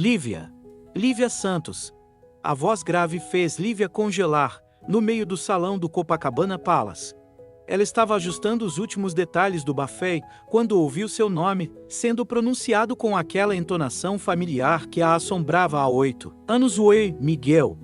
Lívia. Lívia Santos. A voz grave fez Lívia congelar, no meio do salão do Copacabana Palace. Ela estava ajustando os últimos detalhes do buffet quando ouviu seu nome sendo pronunciado com aquela entonação familiar que a assombrava há 8 anos. Oi, Miguel.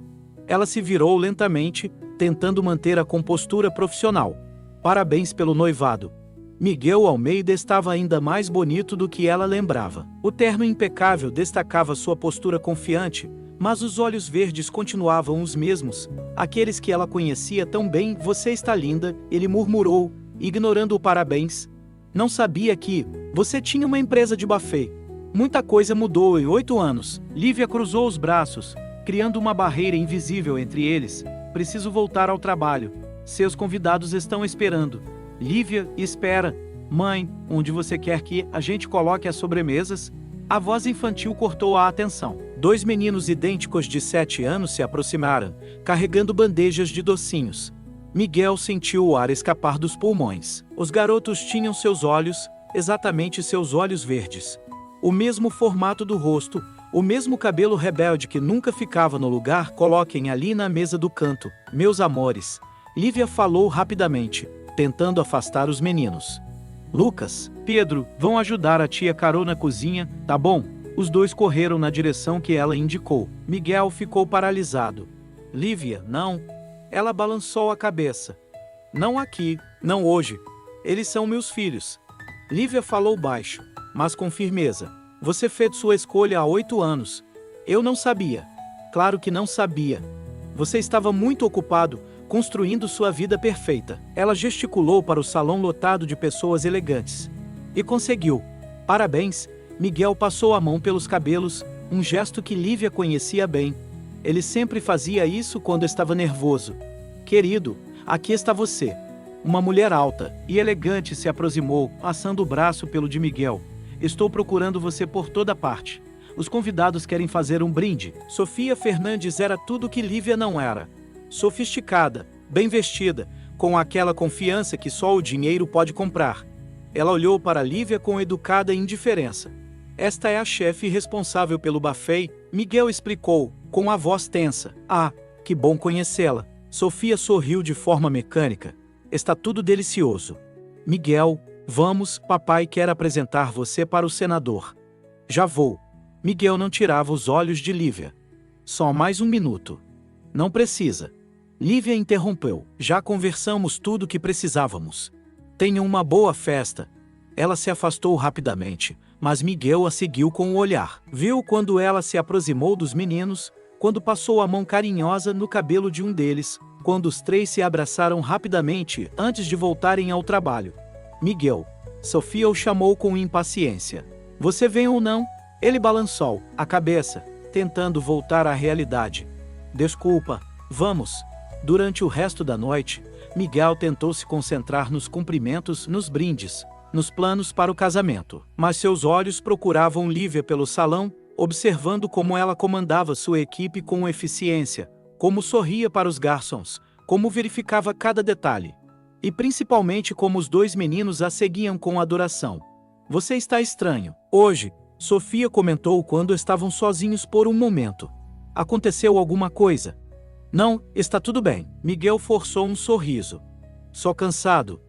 Ela se virou lentamente, tentando manter a compostura profissional. Parabéns pelo noivado. Miguel Almeida estava ainda mais bonito do que ela lembrava. O terno impecável destacava sua postura confiante, mas os olhos verdes continuavam os mesmos, aqueles que ela conhecia tão bem. Você está linda, ele murmurou, ignorando o parabéns. Não sabia que você tinha uma empresa de buffet. Muita coisa mudou em 8 anos. Lívia cruzou os braços, criando uma barreira invisível entre eles. Preciso voltar ao trabalho. Seus convidados estão esperando. Lívia, espera. Mãe, onde você quer que a gente coloque as sobremesas? A voz infantil cortou a atenção. 2 meninos idênticos de 7 anos se aproximaram, carregando bandejas de docinhos. Miguel sentiu o ar escapar dos pulmões. Os garotos tinham seus olhos, exatamente seus olhos verdes. O mesmo formato do rosto, o mesmo cabelo rebelde que nunca ficava no lugar. Coloquem ali na mesa do canto, meus amores. Lívia falou rapidamente, tentando afastar os meninos. Lucas, Pedro, vão ajudar a tia Carol na cozinha, tá bom? Os dois correram na direção que ela indicou. Miguel ficou paralisado. Lívia, não. Ela balançou a cabeça. Não aqui, não hoje. Eles são meus filhos. Lívia falou baixo, mas com firmeza. Você fez sua escolha há 8 anos. Eu não sabia. Claro que não sabia. Você estava muito ocupado, construindo sua vida perfeita. Ela gesticulou para o salão lotado de pessoas elegantes. E conseguiu. Parabéns. Miguel passou a mão pelos cabelos, um gesto que Lívia conhecia bem. Ele sempre fazia isso quando estava nervoso. Querido, aqui está você. Uma mulher alta e elegante se aproximou, passando o braço pelo de Miguel. Estou procurando você por toda parte. Os convidados querem fazer um brinde. Sofia Fernandes era tudo que Lívia não era. Sofisticada, bem vestida, com aquela confiança que só o dinheiro pode comprar. Ela olhou para Lívia com educada indiferença. Esta é a chefe responsável pelo buffet, Miguel explicou, com a voz tensa. Ah, que bom conhecê-la. Sofia sorriu de forma mecânica. Está tudo delicioso. Miguel, vamos, papai quer apresentar você para o senador. Já vou. Miguel não tirava os olhos de Lívia. Só mais um minuto. Não precisa. Lívia interrompeu. Já conversamos tudo o que precisávamos. Tenham uma boa festa. Ela se afastou rapidamente, mas Miguel a seguiu com o olhar. Viu quando ela se aproximou dos meninos, quando passou a mão carinhosa no cabelo de um deles, quando os 3 se abraçaram rapidamente antes de voltarem ao trabalho. Miguel. Sofia o chamou com impaciência. Você vem ou não? Ele balançou a cabeça, tentando voltar à realidade. Desculpa, vamos. Durante o resto da noite, Miguel tentou se concentrar nos cumprimentos, nos brindes, nos planos para o casamento. Mas seus olhos procuravam Lívia pelo salão, observando como ela comandava sua equipe com eficiência, como sorria para os garçons, como verificava cada detalhe. E principalmente como os 2 meninos a seguiam com adoração. Você está estranho. Hoje, Sofia comentou quando estavam sozinhos por um momento. Aconteceu alguma coisa? Não, está tudo bem. Miguel forçou um sorriso. Só cansado.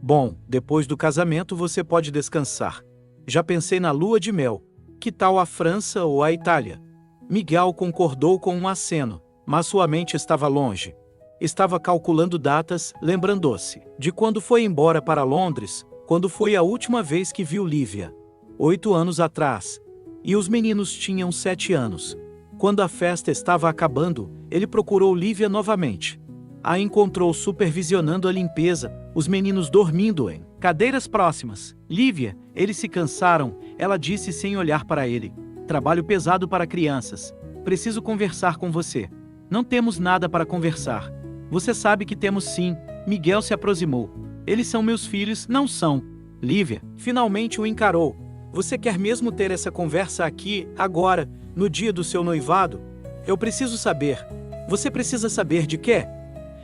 Bom, depois do casamento você pode descansar. Já pensei na lua de mel. Que tal a França ou a Itália? Miguel concordou com um aceno, mas sua mente estava longe. Estava calculando datas, lembrando-se de quando foi embora para Londres, quando foi a última vez que viu Lívia. 8 anos atrás. E os meninos tinham 7 anos. Quando a festa estava acabando, ele procurou Lívia novamente. A encontrou supervisionando a limpeza, os meninos dormindo em cadeiras próximas. Lívia, eles se cansaram, ela disse sem olhar para ele. Trabalho pesado para crianças. Preciso conversar com você. Não temos nada para conversar. Você sabe que temos sim. Miguel se aproximou. Eles são meus filhos, não são. Lívia, finalmente o encarou. Você quer mesmo ter essa conversa aqui, agora, no dia do seu noivado? Eu preciso saber. Você precisa saber de quê?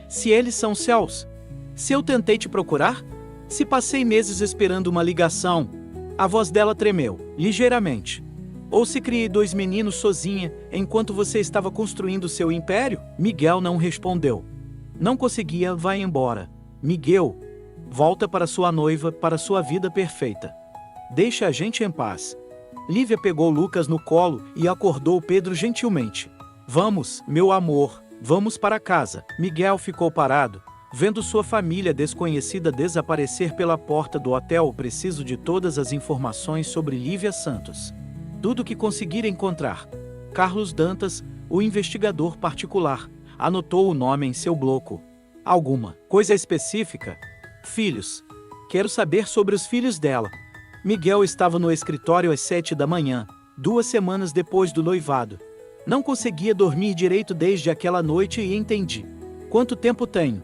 Se eles são seus? Se eu tentei te procurar? Se passei meses esperando uma ligação? A voz dela tremeu, ligeiramente. Ou se criei 2 meninos sozinha, enquanto você estava construindo seu império? Miguel não respondeu. Não conseguia, vai embora. Miguel, volta para sua noiva, para sua vida perfeita. Deixa a gente em paz. Lívia pegou Lucas no colo e acordou Pedro gentilmente. Vamos, meu amor, vamos para casa. Miguel ficou parado, vendo sua família desconhecida desaparecer pela porta do hotel. Preciso de todas as informações sobre Lívia Santos. Tudo que conseguir encontrar. Carlos Dantas, o investigador particular, anotou o nome em seu bloco. Alguma coisa específica? Filhos. Quero saber sobre os filhos dela. Miguel estava no escritório às 7 da manhã, 2 semanas depois do noivado. Não conseguia dormir direito desde aquela noite e entendi. Quanto tempo tenho?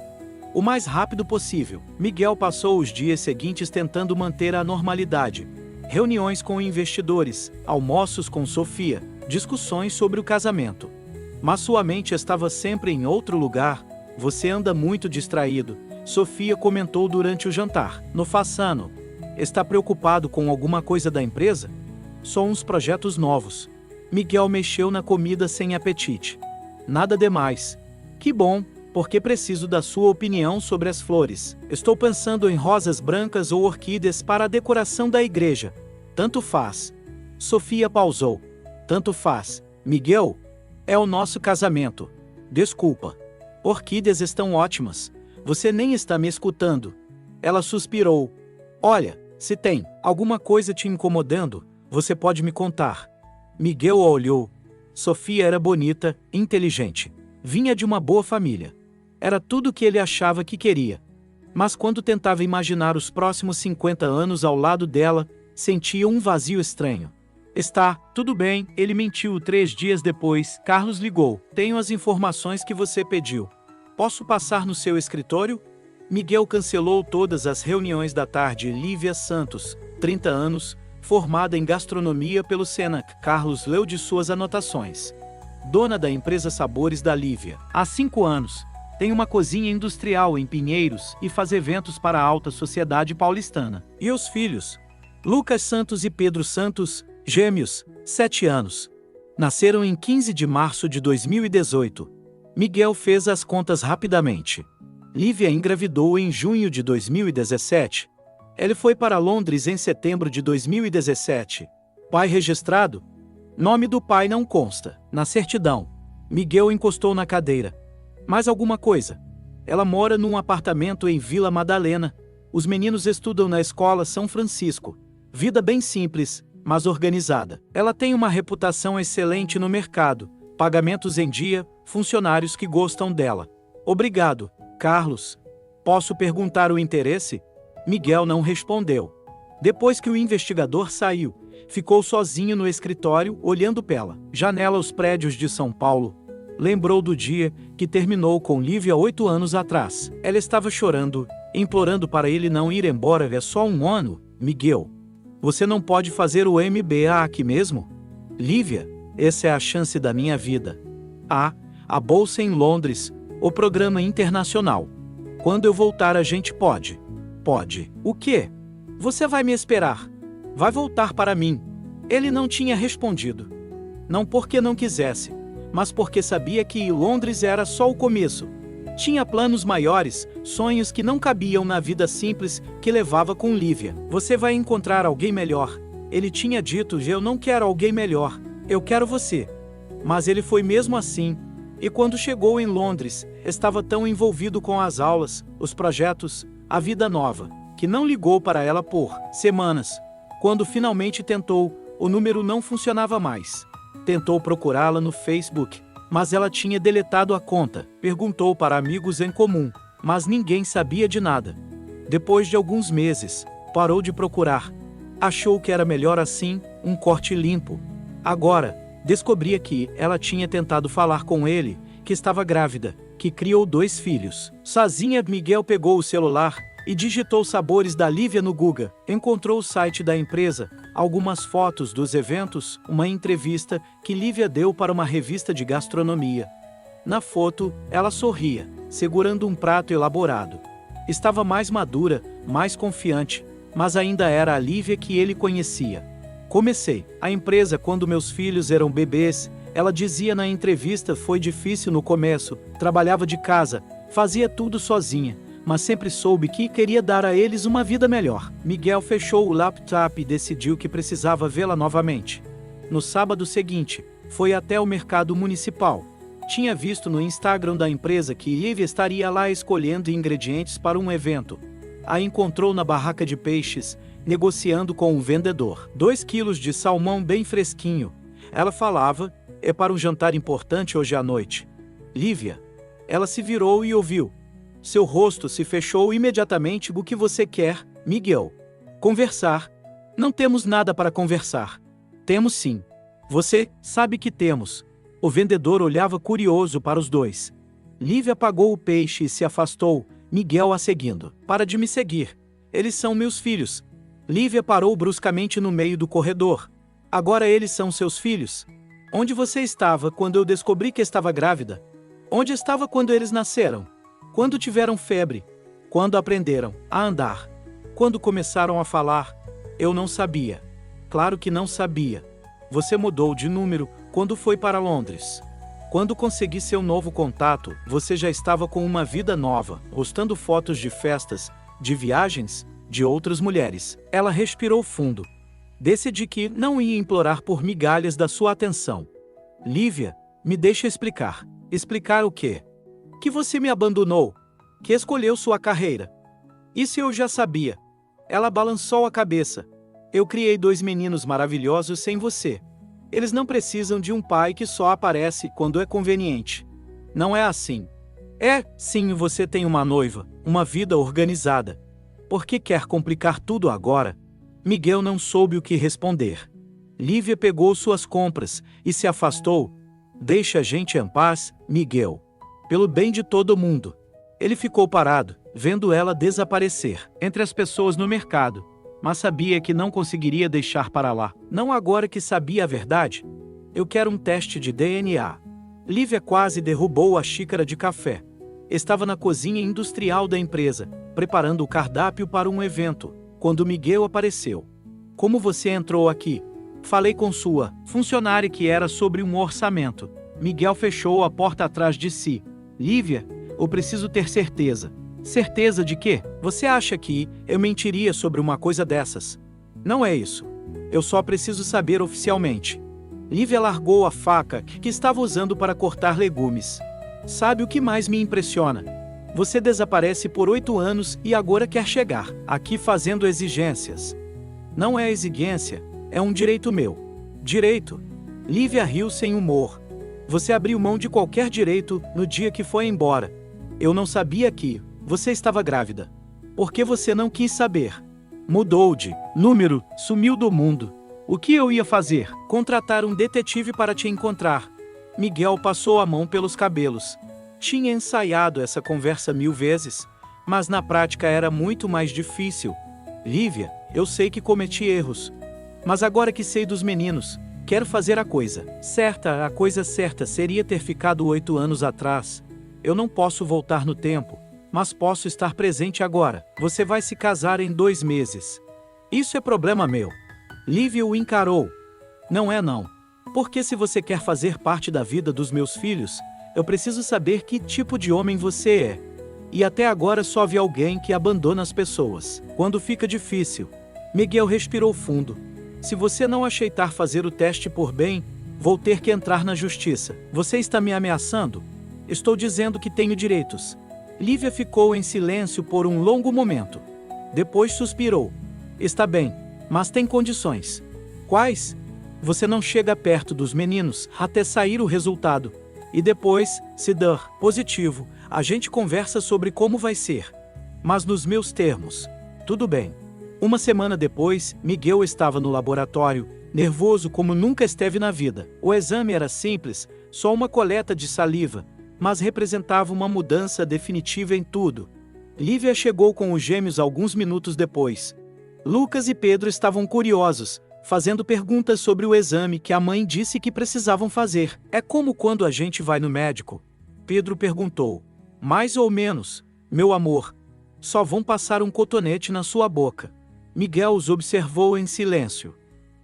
O mais rápido possível. Miguel passou os dias seguintes tentando manter a normalidade. Reuniões com investidores, almoços com Sofia, discussões sobre o casamento. Mas sua mente estava sempre em outro lugar. Você anda muito distraído, Sofia comentou durante o jantar. No Façano. Está preocupado com alguma coisa da empresa? Só uns projetos novos. Miguel mexeu na comida sem apetite. Nada demais. Que bom, porque preciso da sua opinião sobre as flores. Estou pensando em rosas brancas ou orquídeas para a decoração da igreja. Tanto faz. Sofia pausou. Tanto faz. Miguel? É o nosso casamento. Desculpa. Orquídeas estão ótimas. Você nem está me escutando. Ela suspirou. Olha, se tem alguma coisa te incomodando, você pode me contar. Miguel a olhou. Sofia era bonita, inteligente. Vinha de uma boa família. Era tudo o que ele achava que queria. Mas quando tentava imaginar os próximos 50 anos ao lado dela, sentia um vazio estranho. Está, tudo bem, ele mentiu. 3 dias depois, Carlos ligou. Tenho as informações que você pediu. Posso passar no seu escritório? Miguel cancelou todas as reuniões da tarde. Lívia Santos, 30 anos, formada em gastronomia pelo Senac. Carlos leu de suas anotações. Dona da empresa Sabores da Lívia. Há 5 anos. Tem uma cozinha industrial em Pinheiros e faz eventos para a alta sociedade paulistana. E os filhos? Lucas Santos e Pedro Santos, gêmeos, 7 anos. Nasceram em 15 de março de 2018. Miguel fez as contas rapidamente. Lívia engravidou em junho de 2017. Ele foi para Londres em setembro de 2017. Pai registrado? Nome do pai não consta na certidão. Miguel encostou na cadeira. Mais alguma coisa? Ela mora num apartamento em Vila Madalena. Os meninos estudam na escola São Francisco. Vida bem simples, mas organizada. Ela tem uma reputação excelente no mercado. Pagamentos em dia, funcionários que gostam dela. Obrigado, Carlos. Posso perguntar o interesse? Miguel não respondeu. Depois que o investigador saiu, ficou sozinho no escritório, olhando pela janela os prédios de São Paulo. Lembrou do dia que terminou com Lívia 8 anos atrás. Ela estava chorando, implorando para ele não ir embora. É só 1 ano, Miguel. Você não pode fazer o MBA aqui mesmo? Lívia, essa é a chance da minha vida. A bolsa em Londres, o programa internacional. Quando eu voltar a gente pode. Pode. O quê? Você vai me esperar. Vai voltar para mim. Ele não tinha respondido. Não porque não quisesse, mas porque sabia que Londres era só o começo. Tinha planos maiores, sonhos que não cabiam na vida simples que levava com Lívia. Você vai encontrar alguém melhor. Ele tinha dito: eu não quero alguém melhor, eu quero você. Mas ele foi mesmo assim. E quando chegou em Londres, estava tão envolvido com as aulas, os projetos, a vida nova, que não ligou para ela por semanas. Quando finalmente tentou, o número não funcionava mais. Tentou procurá-la no Facebook, mas ela tinha deletado a conta. Perguntou para amigos em comum, mas ninguém sabia de nada. Depois de alguns meses, parou de procurar. Achou que era melhor assim, um corte limpo. Agora, descobria que ela tinha tentado falar com ele, que estava grávida, que criou 2 filhos. Sozinha, Miguel pegou o celular e digitou Sabores da Lívia no Google. Encontrou o site da empresa, algumas fotos dos eventos, uma entrevista que Lívia deu para uma revista de gastronomia. Na foto, ela sorria, segurando um prato elaborado. Estava mais madura, mais confiante, mas ainda era a Lívia que ele conhecia. Comecei a empresa quando meus filhos eram bebês. Ela dizia na entrevista: foi difícil no começo, trabalhava de casa, fazia tudo sozinha, mas sempre soube que queria dar a eles uma vida melhor. Miguel fechou o laptop e decidiu que precisava vê-la novamente. No sábado seguinte, foi até o mercado municipal. Tinha visto no Instagram da empresa que Lívia estaria lá escolhendo ingredientes para um evento. A encontrou na barraca de peixes, negociando com um vendedor. 2 quilos de salmão bem fresquinho. Ela falava: é para um jantar importante hoje à noite. Lívia. Ela se virou e ouviu. Seu rosto se fechou imediatamente. O que você quer, Miguel? Conversar. Não temos nada para conversar. Temos sim. Você sabe que temos. O vendedor olhava curioso para os dois. Lívia apagou o peixe e se afastou, Miguel a seguindo. Para de me seguir. Eles são meus filhos. Lívia parou bruscamente no meio do corredor. Agora eles são seus filhos? Onde você estava quando eu descobri que estava grávida? Onde estava quando eles nasceram? Quando tiveram febre? Quando aprenderam a andar? Quando começaram a falar? Eu não sabia. Claro que não sabia. Você mudou de número quando foi para Londres. Quando consegui seu novo contato, você já estava com uma vida nova, postando fotos de festas, de viagens, de outras mulheres. Ela respirou fundo. Decidi que não ia implorar por migalhas da sua atenção. Lívia, me deixa explicar. Explicar o quê? Que você me abandonou. Que escolheu sua carreira. Isso eu já sabia. Ela balançou a cabeça. Eu criei 2 meninos maravilhosos sem você. Eles não precisam de um pai que só aparece quando é conveniente. Não é assim. É, sim, você tem uma noiva, uma vida organizada. Por que quer complicar tudo agora? Miguel não soube o que responder. Lívia pegou suas compras e se afastou. Deixa a gente em paz, Miguel. Pelo bem de todo mundo. Ele ficou parado, vendo ela desaparecer entre as pessoas no mercado, mas sabia que não conseguiria deixar para lá. Não agora que sabia a verdade. Eu quero um teste de DNA. Lívia quase derrubou a xícara de café. Estava na cozinha industrial da empresa, preparando o cardápio para um evento, quando Miguel apareceu. Como você entrou aqui? Falei com sua funcionária que era sobre um orçamento. Miguel fechou a porta atrás de si. Lívia, eu preciso ter certeza. Certeza de quê? Você acha que eu mentiria sobre uma coisa dessas? Não é isso. Eu só preciso saber oficialmente. Lívia largou a faca que estava usando para cortar legumes. Sabe o que mais me impressiona? Você desaparece por 8 anos e agora quer chegar aqui fazendo exigências. Não é exigência, é um direito meu. Direito? Lívia riu sem humor. Você abriu mão de qualquer direito no dia que foi embora. Eu não sabia que você estava grávida. Por que você não quis saber? Mudou de número, sumiu do mundo. O que eu ia fazer? Contratar um detetive para te encontrar. Miguel passou a mão pelos cabelos. Tinha ensaiado essa conversa 1000 vezes, mas na prática era muito mais difícil. Lívia, eu sei que cometi erros. Mas agora que sei dos meninos, quero fazer a coisa certa. A coisa certa seria ter ficado 8 anos atrás. Eu não posso voltar no tempo, mas posso estar presente agora. Você vai se casar em 2 meses. Isso é problema meu. Lívia o encarou. Não é não. Porque se você quer fazer parte da vida dos meus filhos, eu preciso saber que tipo de homem você é. E até agora só vi alguém que abandona as pessoas quando fica difícil. Miguel respirou fundo. Se você não aceitar fazer o teste por bem, vou ter que entrar na justiça. Você está me ameaçando? Estou dizendo que tenho direitos. Lívia ficou em silêncio por um longo momento. Depois suspirou. Está bem, mas tem condições. Quais? Você não chega perto dos meninos até sair o resultado. E depois, se der positivo, a gente conversa sobre como vai ser. Mas nos meus termos. Tudo bem. Uma semana depois, Miguel estava no laboratório, nervoso como nunca esteve na vida. O exame era simples, só uma coleta de saliva, mas representava uma mudança definitiva em tudo. Lívia chegou com os gêmeos alguns minutos depois. Lucas e Pedro estavam curiosos, fazendo perguntas sobre o exame que a mãe disse que precisavam fazer. É como quando a gente vai no médico? Pedro perguntou. Mais ou menos, meu amor. Só vão passar um cotonete na sua boca. Miguel os observou em silêncio.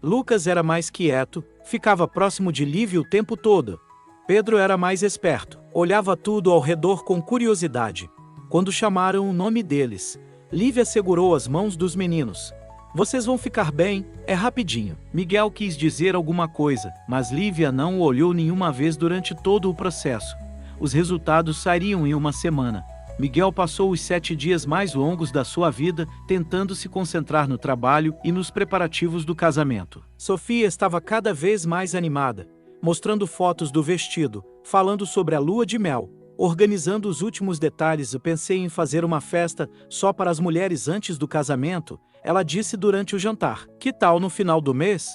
Lucas era mais quieto, ficava próximo de Lívia o tempo todo. Pedro era mais esperto, olhava tudo ao redor com curiosidade. Quando chamaram o nome deles, Lívia segurou as mãos dos meninos. Vocês vão ficar bem, é rapidinho. Miguel quis dizer alguma coisa, mas Lívia não o olhou nenhuma vez durante todo o processo. Os resultados sairiam em uma semana. Miguel passou os 7 dias mais longos da sua vida tentando se concentrar no trabalho e nos preparativos do casamento. Sofia estava cada vez mais animada, mostrando fotos do vestido, falando sobre a lua de mel, organizando os últimos detalhes. Eu pensei em fazer uma festa só para as mulheres antes do casamento, ela disse durante o jantar. Que tal no final do mês?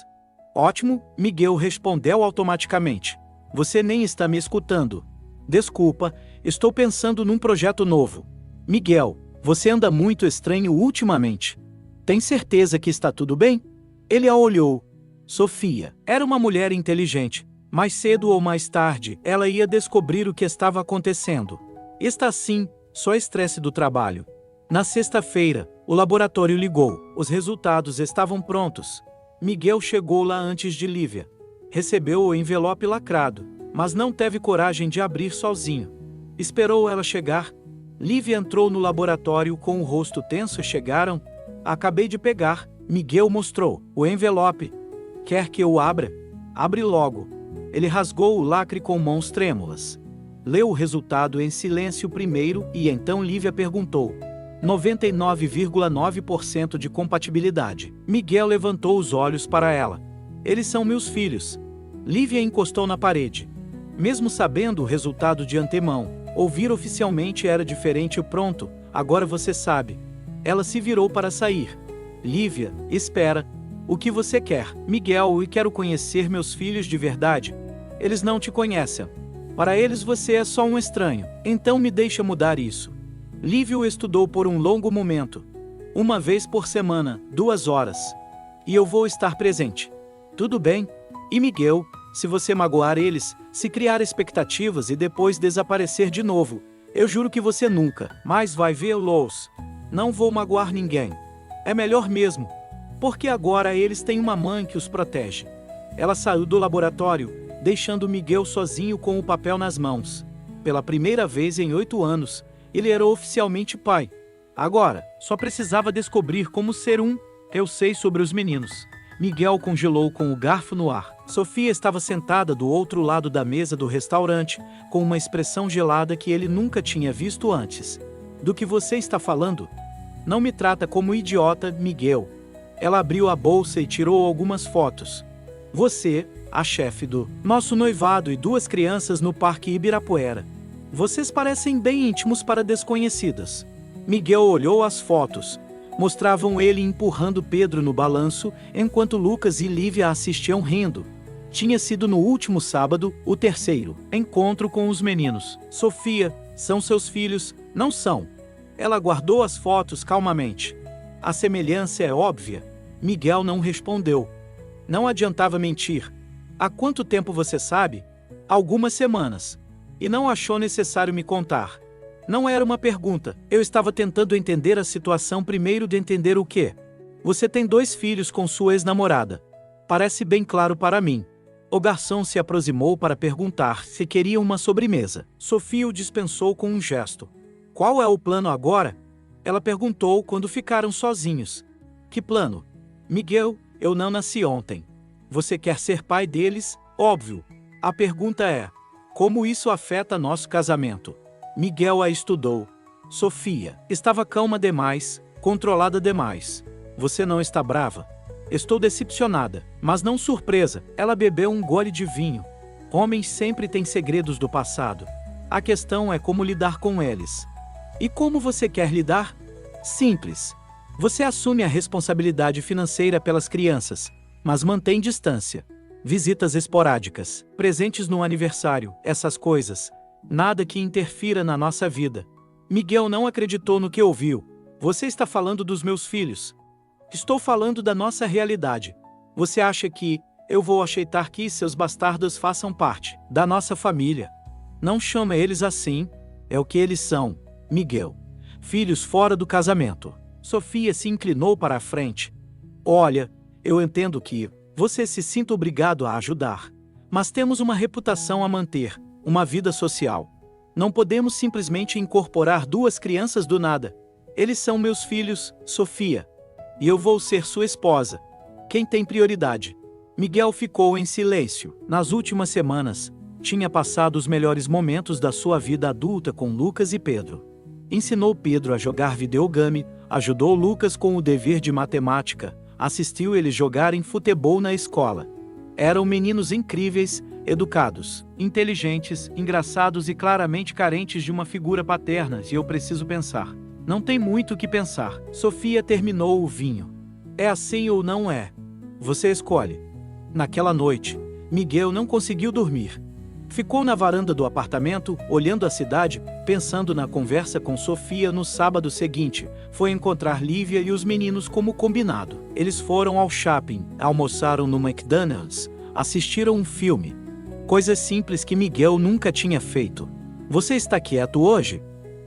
Ótimo, Miguel respondeu automaticamente. Você nem está me escutando. Desculpa, estou pensando num projeto novo. Miguel, você anda muito estranho ultimamente. Tem certeza que está tudo bem? Ele a olhou. Sofia era uma mulher inteligente. Mais cedo ou mais tarde, ela ia descobrir o que estava acontecendo. Está sim, só estresse do trabalho. Na sexta-feira, o laboratório ligou. Os resultados estavam prontos. Miguel chegou lá antes de Lívia. Recebeu o envelope lacrado, mas não teve coragem de abrir sozinho. Esperou ela chegar. Lívia entrou no laboratório com o rosto tenso. Chegaram. Acabei de pegar. Miguel mostrou o envelope. Quer que eu abra? Abre logo. Ele rasgou o lacre com mãos trêmulas. Leu o resultado em silêncio primeiro e então Lívia perguntou. 99,9% de compatibilidade. Miguel levantou os olhos para ela. Eles são meus filhos. Lívia encostou na parede. Mesmo sabendo o resultado de antemão, ouvir oficialmente era diferente. Pronto, agora você sabe. Ela se virou para sair. Lívia, espera. O que você quer? Miguel, eu quero conhecer meus filhos de verdade. Eles não te conhecem. Para eles você é só um estranho. Então me deixa mudar isso. Lívia o estudou por um longo momento. Uma vez por semana, 2 horas. E eu vou estar presente. Tudo bem? E Miguel, se você magoar eles, se criar expectativas e depois desaparecer de novo, eu juro que você nunca mais vai vê-los. Não vou magoar ninguém. É melhor mesmo. Porque agora eles têm uma mãe que os protege. Ela saiu do laboratório, deixando Miguel sozinho com o papel nas mãos. Pela primeira vez em 8 anos, ele era oficialmente pai. Agora, só precisava descobrir como ser um. Eu sei sobre os meninos. Miguel congelou com o garfo no ar. Sofia estava sentada do outro lado da mesa do restaurante, com uma expressão gelada que ele nunca tinha visto antes. Do que você está falando? Não me trata como idiota, Miguel. Ela abriu a bolsa e tirou algumas fotos. Você, a chefe do nosso noivado e 2 crianças no Parque Ibirapuera. Vocês parecem bem íntimos para desconhecidas. Miguel olhou as fotos. Mostravam ele empurrando Pedro no balanço, enquanto Lucas e Lívia assistiam rindo. Tinha sido no último sábado, o 3º encontro com os meninos. Sofia, são seus filhos? Não são. Ela guardou as fotos calmamente. A semelhança é óbvia. Miguel não respondeu. Não adiantava mentir. Há quanto tempo você sabe? Algumas semanas. E não achou necessário me contar. Não era uma pergunta. Eu estava tentando entender a situação primeiro de entender o quê. Você tem 2 filhos com sua ex-namorada. Parece bem claro para mim. O garçom se aproximou para perguntar se queria uma sobremesa. Sofia o dispensou com um gesto. Qual é o plano agora? Ela perguntou quando ficaram sozinhos. Que plano? Miguel, eu não nasci ontem. Você quer ser pai deles? Óbvio. A pergunta é: como isso afeta nosso casamento? Miguel a estudou. Sofia estava calma demais, controlada demais. Você não está brava? Estou decepcionada, mas não surpresa. Ela bebeu um gole de vinho. Homens sempre têm segredos do passado. A questão é como lidar com eles. E como você quer lidar? Simples. Você assume a responsabilidade financeira pelas crianças, mas mantém distância. Visitas esporádicas, presentes no aniversário, essas coisas. Nada que interfira na nossa vida. Miguel não acreditou no que ouviu. Você está falando dos meus filhos. Estou falando da nossa realidade. Você acha que eu vou aceitar que seus bastardos façam parte da nossa família? Não chama eles assim. É o que eles são, Miguel. Filhos fora do casamento. Sofia se inclinou para a frente. Olha, eu entendo que Você se sinta obrigado a ajudar. Mas temos uma reputação a manter, uma vida social. Não podemos simplesmente incorporar duas crianças do nada. Eles são meus filhos, Sofia. E eu vou ser sua esposa. Quem tem prioridade? Miguel ficou em silêncio. Nas últimas semanas, tinha passado os melhores momentos da sua vida adulta com Lucas e Pedro. Ensinou Pedro a jogar videogame, ajudou Lucas com o dever de matemática, assistiu eles jogarem futebol na escola. Eram meninos incríveis, educados, inteligentes, engraçados e claramente carentes de uma figura paterna, e eu preciso pensar. Não tem muito o que pensar. Sofia terminou o vinho. É assim ou não é? Você escolhe. Naquela noite, Miguel não conseguiu dormir. Ficou na varanda do apartamento, olhando a cidade, pensando na conversa com Sofia no sábado seguinte. Foi encontrar Lívia e os meninos como combinado. Eles foram ao shopping, almoçaram no McDonald's, assistiram um filme. Coisas simples que Miguel nunca tinha feito. Você está quieto hoje?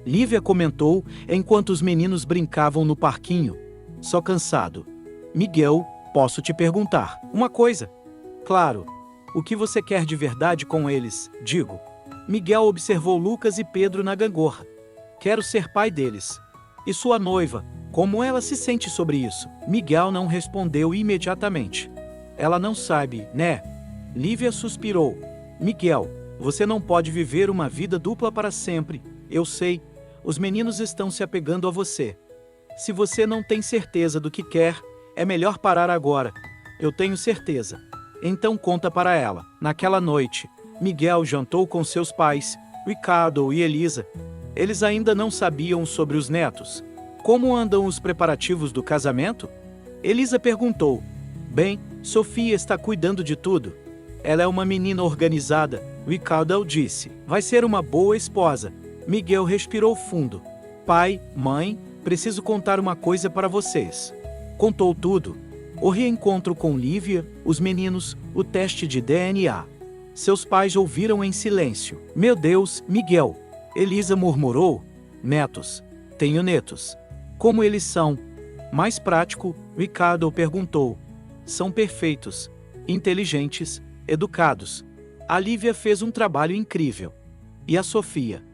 Lívia comentou enquanto os meninos brincavam no parquinho. Só cansado. Miguel, posso te perguntar uma coisa? Claro. O que você quer de verdade com eles, digo. Miguel observou Lucas e Pedro na gangorra. Quero ser pai deles. E sua noiva, como ela se sente sobre isso? Miguel não respondeu imediatamente. Ela não sabe, né? Lívia suspirou. Miguel, você não pode viver uma vida dupla para sempre. Eu sei. Os meninos estão se apegando a você. Se você não tem certeza do que quer, é melhor parar agora. Eu tenho certeza. Então conta para ela. Naquela noite, Miguel jantou com seus pais, Ricardo e Elisa. Eles ainda não sabiam sobre os netos. Como andam os preparativos do casamento? Elisa perguntou. Bem, Sofia está cuidando de tudo. Ela é uma menina organizada, Ricardo disse. Vai ser uma boa esposa. Miguel respirou fundo. Pai, mãe, preciso contar uma coisa para vocês. Contou tudo. O reencontro com Lívia, os meninos, o teste de DNA. Seus pais ouviram em silêncio. Meu Deus, Miguel. Elisa murmurou. Netos. Tenho netos. Como eles são? Mais prático, Ricardo perguntou. São perfeitos, inteligentes, educados. A Lívia fez um trabalho incrível. E a Sofia?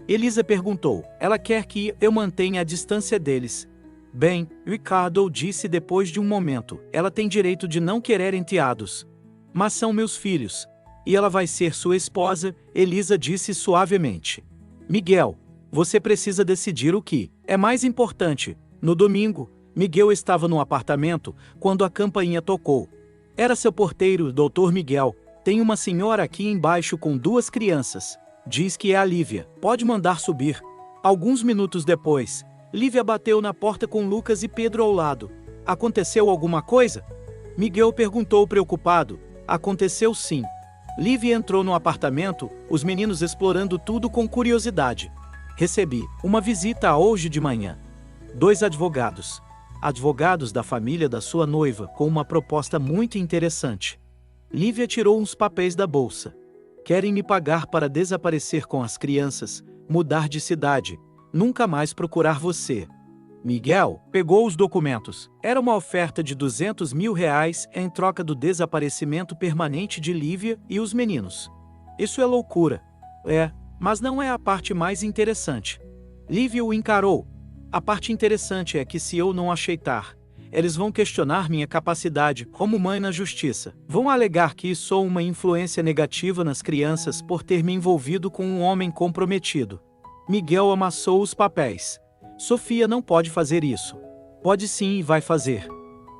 Elisa perguntou. Ela quer que eu mantenha a distância deles. Bem, Ricardo disse depois de um momento. Ela tem direito de não querer enteados. Mas são meus filhos. E ela vai ser sua esposa, Elisa disse suavemente. Miguel, você precisa decidir o que é mais importante. No domingo, Miguel estava no apartamento quando a campainha tocou. Era seu porteiro, Dr. Miguel. Tem uma senhora aqui embaixo com duas crianças. Diz que é a Lívia. Pode mandar subir. Alguns minutos depois, Lívia bateu na porta com Lucas e Pedro ao lado. Aconteceu alguma coisa? Miguel perguntou preocupado. Aconteceu sim. Lívia entrou no apartamento, os meninos explorando tudo com curiosidade. Recebi uma visita hoje de manhã. 2 advogados. Advogados da família da sua noiva, com uma proposta muito interessante. Lívia tirou uns papéis da bolsa. Querem me pagar para desaparecer com as crianças, mudar de cidade, nunca mais procurar você. Miguel pegou os documentos. Era uma oferta de R$200 mil em troca do desaparecimento permanente de Lívia e os meninos. Isso é loucura. Mas não é a parte mais interessante. Lívia o encarou. A parte interessante é que se eu não aceitar, eles vão questionar minha capacidade como mãe na justiça. Vão alegar que sou uma influência negativa nas crianças por ter me envolvido com um homem comprometido. Miguel amassou os papéis. Sofia não pode fazer isso. Pode sim e vai fazer.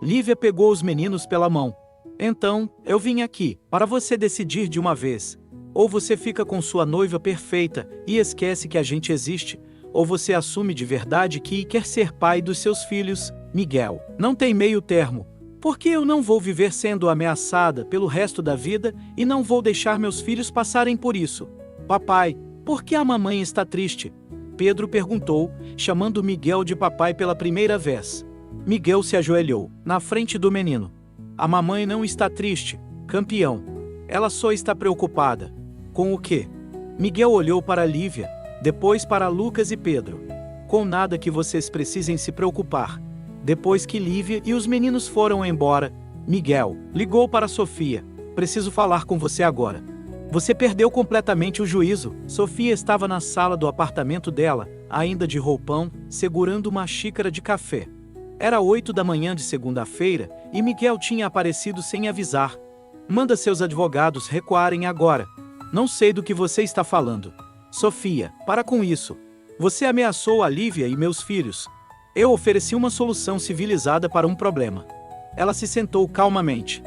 Lívia pegou os meninos pela mão. Então, eu vim aqui, para você decidir de uma vez. Ou você fica com sua noiva perfeita e esquece que a gente existe, ou você assume de verdade que quer ser pai dos seus filhos, Miguel. Não tem meio termo. Porque eu não vou viver sendo ameaçada pelo resto da vida e não vou deixar meus filhos passarem por isso. Papai, por que a mamãe está triste? Pedro perguntou, chamando Miguel de papai pela primeira vez. Miguel se ajoelhou, na frente do menino. A mamãe não está triste, campeão. Ela só está preocupada. Com o quê? Miguel olhou para Lívia, depois para Lucas e Pedro. Com nada que vocês precisem se preocupar. Depois que Lívia e os meninos foram embora, Miguel ligou para Sofia. Preciso falar com você agora. Você perdeu completamente o juízo. Sofia estava na sala do apartamento dela, ainda de roupão, segurando uma xícara de café. Era 8 da manhã de segunda-feira e Miguel tinha aparecido sem avisar. Manda seus advogados recuarem agora. Não sei do que você está falando. Sofia, para com isso. Você ameaçou a Lívia e meus filhos. Eu ofereci uma solução civilizada para um problema. Ela se sentou calmamente.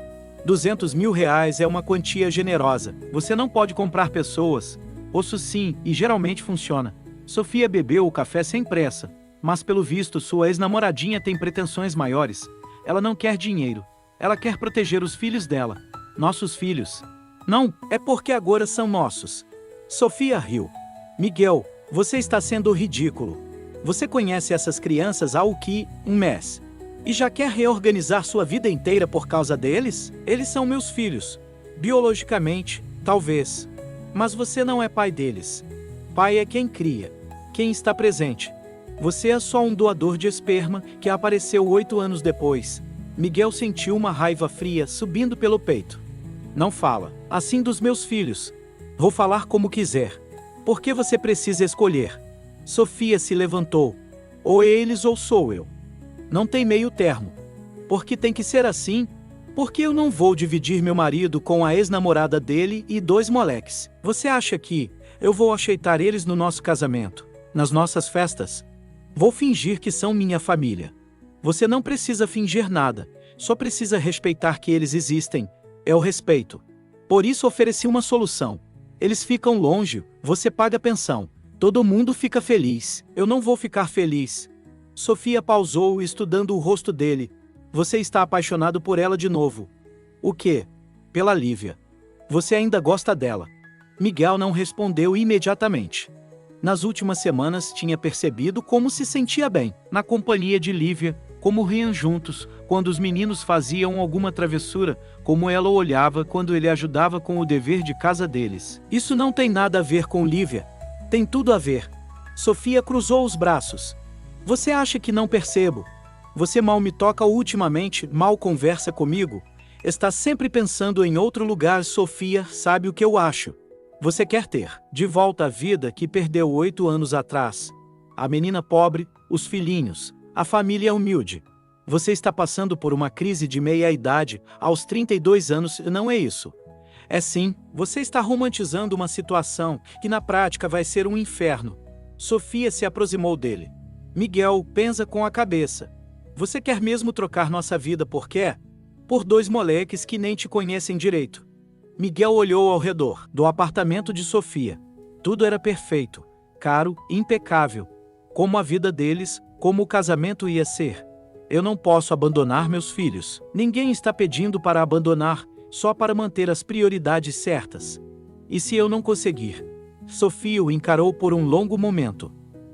R$200 mil é uma quantia generosa. Você não pode comprar pessoas. Ouço sim, e geralmente funciona. Sofia bebeu o café sem pressa, mas pelo visto sua ex-namoradinha tem pretensões maiores. Ela não quer dinheiro. Ela quer proteger os filhos dela. Nossos filhos. Não, é porque agora são nossos. Sofia riu. Miguel, você está sendo ridículo. Você conhece essas crianças há um mês. E já quer reorganizar sua vida inteira por causa deles? Eles são meus filhos. Biologicamente, talvez. Mas você não é pai deles. Pai é quem cria, quem está presente. Você é só um doador de esperma que apareceu 8 anos depois. Miguel sentiu uma raiva fria subindo pelo peito. Não fala assim dos meus filhos. Vou falar como quiser. Porque você precisa escolher. Sofia se levantou. Ou eles ou sou eu. Não tem meio termo. Porque tem que ser assim? Porque eu não vou dividir meu marido com a ex-namorada dele e 2 moleques. Você acha que eu vou aceitar eles no nosso casamento, nas nossas festas? Vou fingir que são minha família. Você não precisa fingir nada, só precisa respeitar que eles existem. É o respeito. Por isso ofereci uma solução. Eles ficam longe, você paga pensão. Todo mundo fica feliz. Eu não vou ficar feliz. Sofia pausou, estudando o rosto dele. Você está apaixonado por ela de novo. O quê? Pela Lívia. Você ainda gosta dela. Miguel não respondeu imediatamente. Nas últimas semanas tinha percebido como se sentia bem, na companhia de Lívia, como riam juntos, quando os meninos faziam alguma travessura, como ela o olhava quando ele ajudava com o dever de casa deles. Isso não tem nada a ver com Lívia. Tem tudo a ver. Sofia cruzou os braços. Você acha que não percebo? Você mal me toca ultimamente, mal conversa comigo. Está sempre pensando em outro lugar. Sofia sabe o que eu acho. Você quer ter de volta a vida que perdeu 8 anos atrás. A menina pobre, os filhinhos, a família humilde. Você está passando por uma crise de meia-idade aos 32 anos, não é isso? É sim, você está romantizando uma situação que na prática vai ser um inferno. Sofia se aproximou dele. Miguel pensa com a cabeça. Você quer mesmo trocar nossa vida por quê? Por 2 moleques que nem te conhecem direito. Miguel olhou ao redor do apartamento de Sofia. Tudo era perfeito, caro, impecável. Como a vida deles, como o casamento ia ser. Eu não posso abandonar meus filhos. Ninguém está pedindo para abandonar, só para manter as prioridades certas. E se eu não conseguir? Sofia o encarou por um longo momento.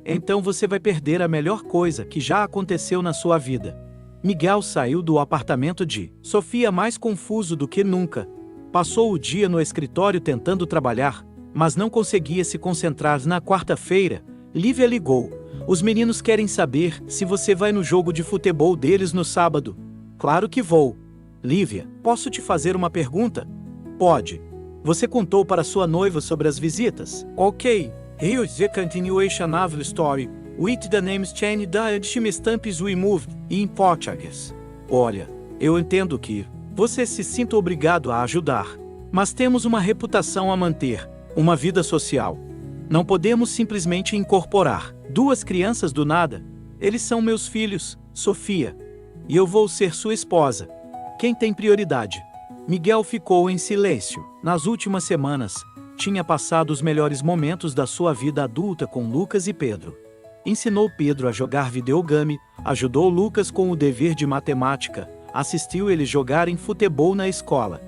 Então você vai perder a melhor coisa que já aconteceu na sua vida. Miguel saiu do apartamento de Sofia mais confuso do que nunca. Passou o dia no escritório tentando trabalhar, mas não conseguia se concentrar. Na quarta-feira, Lívia ligou. Os meninos querem saber se você vai no jogo de futebol deles no sábado. Claro que vou. Lívia, posso te fazer uma pergunta? Pode. Você contou para sua noiva sobre as visitas? Ok. Here's the continuation of the story, with the names changed and timestamps removed, in Portuguese. Olha, eu entendo que você se sinta obrigado a ajudar, mas temos uma reputação a manter, uma vida social. Não podemos simplesmente incorporar 2 crianças do nada. Eles são meus filhos, Sofia. E eu vou ser sua esposa. Quem tem prioridade? Miguel ficou em silêncio. Nas últimas semanas, tinha passado os melhores momentos da sua vida adulta com Lucas e Pedro. Ensinou Pedro a jogar videogame, ajudou Lucas com o dever de matemática, assistiu eles jogarem futebol na escola.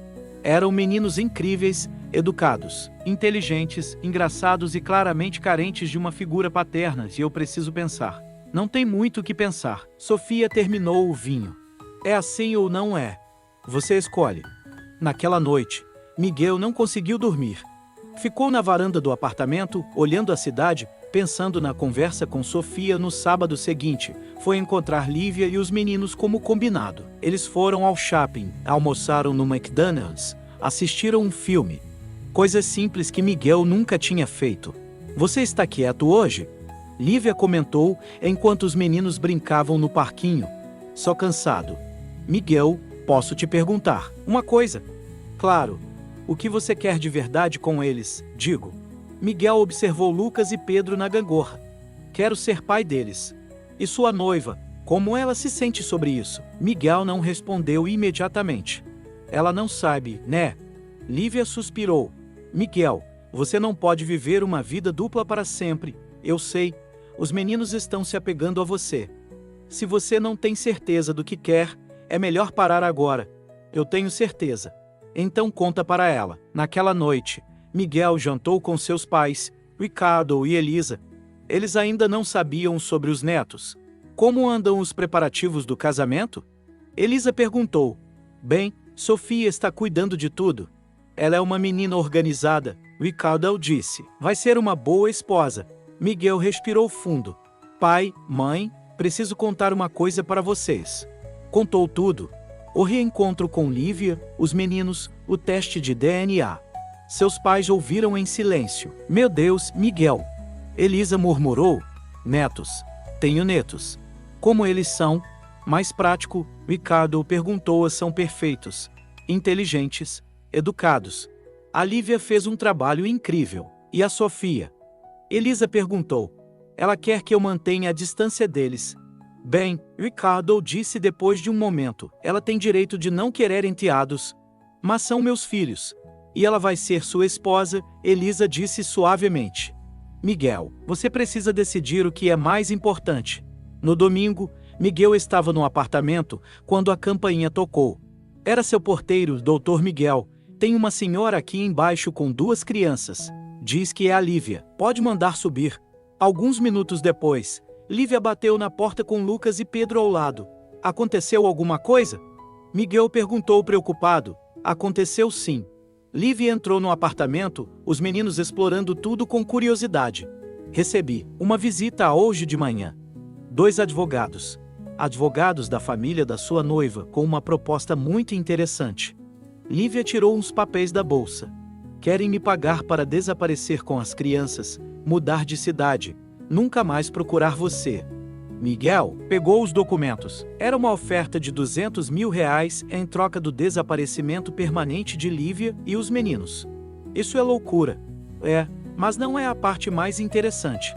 Eram meninos incríveis, educados, inteligentes, engraçados e claramente carentes de uma figura paterna. E eu preciso pensar. Não tem muito o que pensar. Sofia terminou o vinho. É assim ou não é? Você escolhe. Naquela noite, Miguel não conseguiu dormir. Ficou na varanda do apartamento, olhando a cidade, pensando na conversa com Sofia no sábado seguinte, foi encontrar Lívia e os meninos como combinado. Eles foram ao shopping, almoçaram no McDonald's, assistiram um filme. Coisas simples que Miguel nunca tinha feito. Você está quieto hoje? Lívia comentou enquanto os meninos brincavam no parquinho. Só cansado. Miguel, posso te perguntar uma coisa? Claro. O que você quer de verdade com eles, digo. Miguel observou Lucas e Pedro na gangorra. Quero ser pai deles. E sua noiva, como ela se sente sobre isso? Miguel não respondeu imediatamente. Ela não sabe, né? Lívia suspirou. Miguel, você não pode viver uma vida dupla para sempre. Eu sei. Os meninos estão se apegando a você. Se você não tem certeza do que quer, é melhor parar agora. Eu tenho certeza. Então conta para ela. Naquela noite, Miguel jantou com seus pais, Ricardo e Elisa. Eles ainda não sabiam sobre os netos. Como andam os preparativos do casamento? Elisa perguntou. Bem, Sofia está cuidando de tudo. Ela é uma menina organizada, Ricardo disse. Vai ser uma boa esposa. Miguel respirou fundo. Pai, mãe, preciso contar uma coisa para vocês. Contou tudo. O reencontro com Lívia, os meninos, o teste de DNA. Seus pais ouviram em silêncio. Meu Deus, Miguel. Elisa murmurou. Netos. Tenho netos. Como eles são? Mais prático, Ricardo perguntou. São perfeitos, inteligentes, educados. A Lívia fez um trabalho incrível. E a Sofia? Elisa perguntou. Ela quer que eu mantenha a distância deles. Bem, Ricardo disse depois de um momento. Ela tem direito de não querer enteados. Mas são meus filhos. E ela vai ser sua esposa, Elisa disse suavemente. Miguel, você precisa decidir o que é mais importante. No domingo, Miguel estava no apartamento quando a campainha tocou. Era seu porteiro, Dr. Miguel. Tem uma senhora aqui embaixo com 2 crianças. Diz que é a Lívia. Pode mandar subir. Alguns minutos depois, Lívia bateu na porta com Lucas e Pedro ao lado. Aconteceu alguma coisa? Miguel perguntou preocupado. Aconteceu sim. Lívia entrou no apartamento, os meninos explorando tudo com curiosidade. Recebi uma visita hoje de manhã. 2 advogados. Advogados da família da sua noiva, com uma proposta muito interessante. Lívia tirou uns papéis da bolsa. Querem me pagar para desaparecer com as crianças, mudar de cidade, nunca mais procurar você. Miguel pegou os documentos. Era uma oferta de R$200 mil em troca do desaparecimento permanente de Lívia e os meninos. Isso é loucura. Mas não é a parte mais interessante.